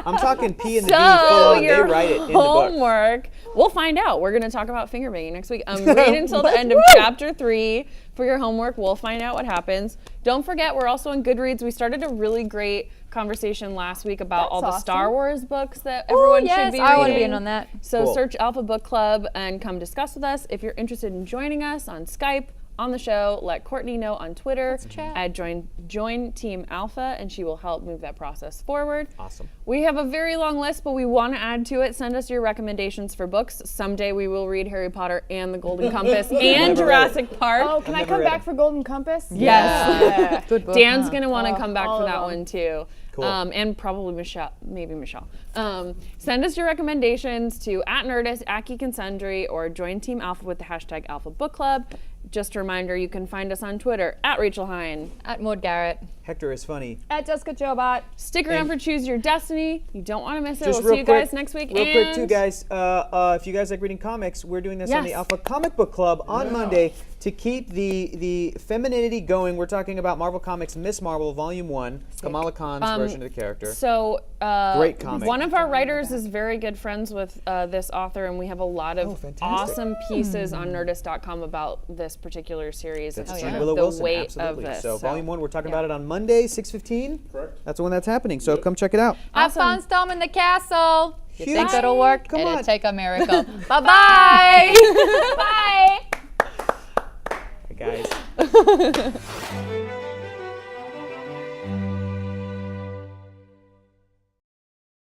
I'm talking P and the D full So on. They your write it in the book. homework. We'll find out. We're gonna talk about finger banging next week. Read until the end of chapter 3 for your homework. We'll find out what happens. Don't forget, we're also on Goodreads. We started a really great conversation last week about all the awesome. Star Wars books that everyone yes, should be reading. I want to be in on that. So Cool. search Alpha Book Club and come discuss with us. If you're interested in joining us on Skype, on the show, let Courtney know on Twitter at join Team Alpha, and she will help move that process forward. Awesome. We have a very long list, but we want to add to it. Send us your recommendations for books. Someday we will read Harry Potter and The Golden Compass and Never read it. Jurassic Park. Oh, can I never come read back it. for Golden Compass? Yes. Yeah. Good book. Dan's going to want to come back all for of that them. one too. Cool. And probably Michelle, maybe Michelle. Send us your recommendations to @Nerdist, @Geek and Sundry, or join Team Alpha with the hashtag Alpha Book Club. Just a reminder, you can find us on Twitter @Rachel Hine. At Maud Garrett. Hector is funny. At Jessica Jobot. Stick around for Choose Your Destiny. You don't want to miss it. Just We'll see you real guys quick- next week. Real quick, too, And- guys. If you guys like reading comics, we're doing this on the Yes. Alpha Comic Book Club on Monday to keep the femininity going. We're talking about Marvel Comics Miss Marvel Volume 1, Kamala Khan's version of the character. So, Great comic. one of our writers is very good friends with this author, and we have a lot of fantastic. awesome pieces on Nerdist.com about this particular series. That's and true. kind Willow of the Wilson, weight absolutely. of this. So, Volume 1, we're talking about it on Monday, 6:15. Correct. That's when that's happening. So come check it out. Have Awesome. fun storming the castle. You Huge. think it'll work? Come It'll on. take a miracle. Bye-bye. Bye. Hey, guys.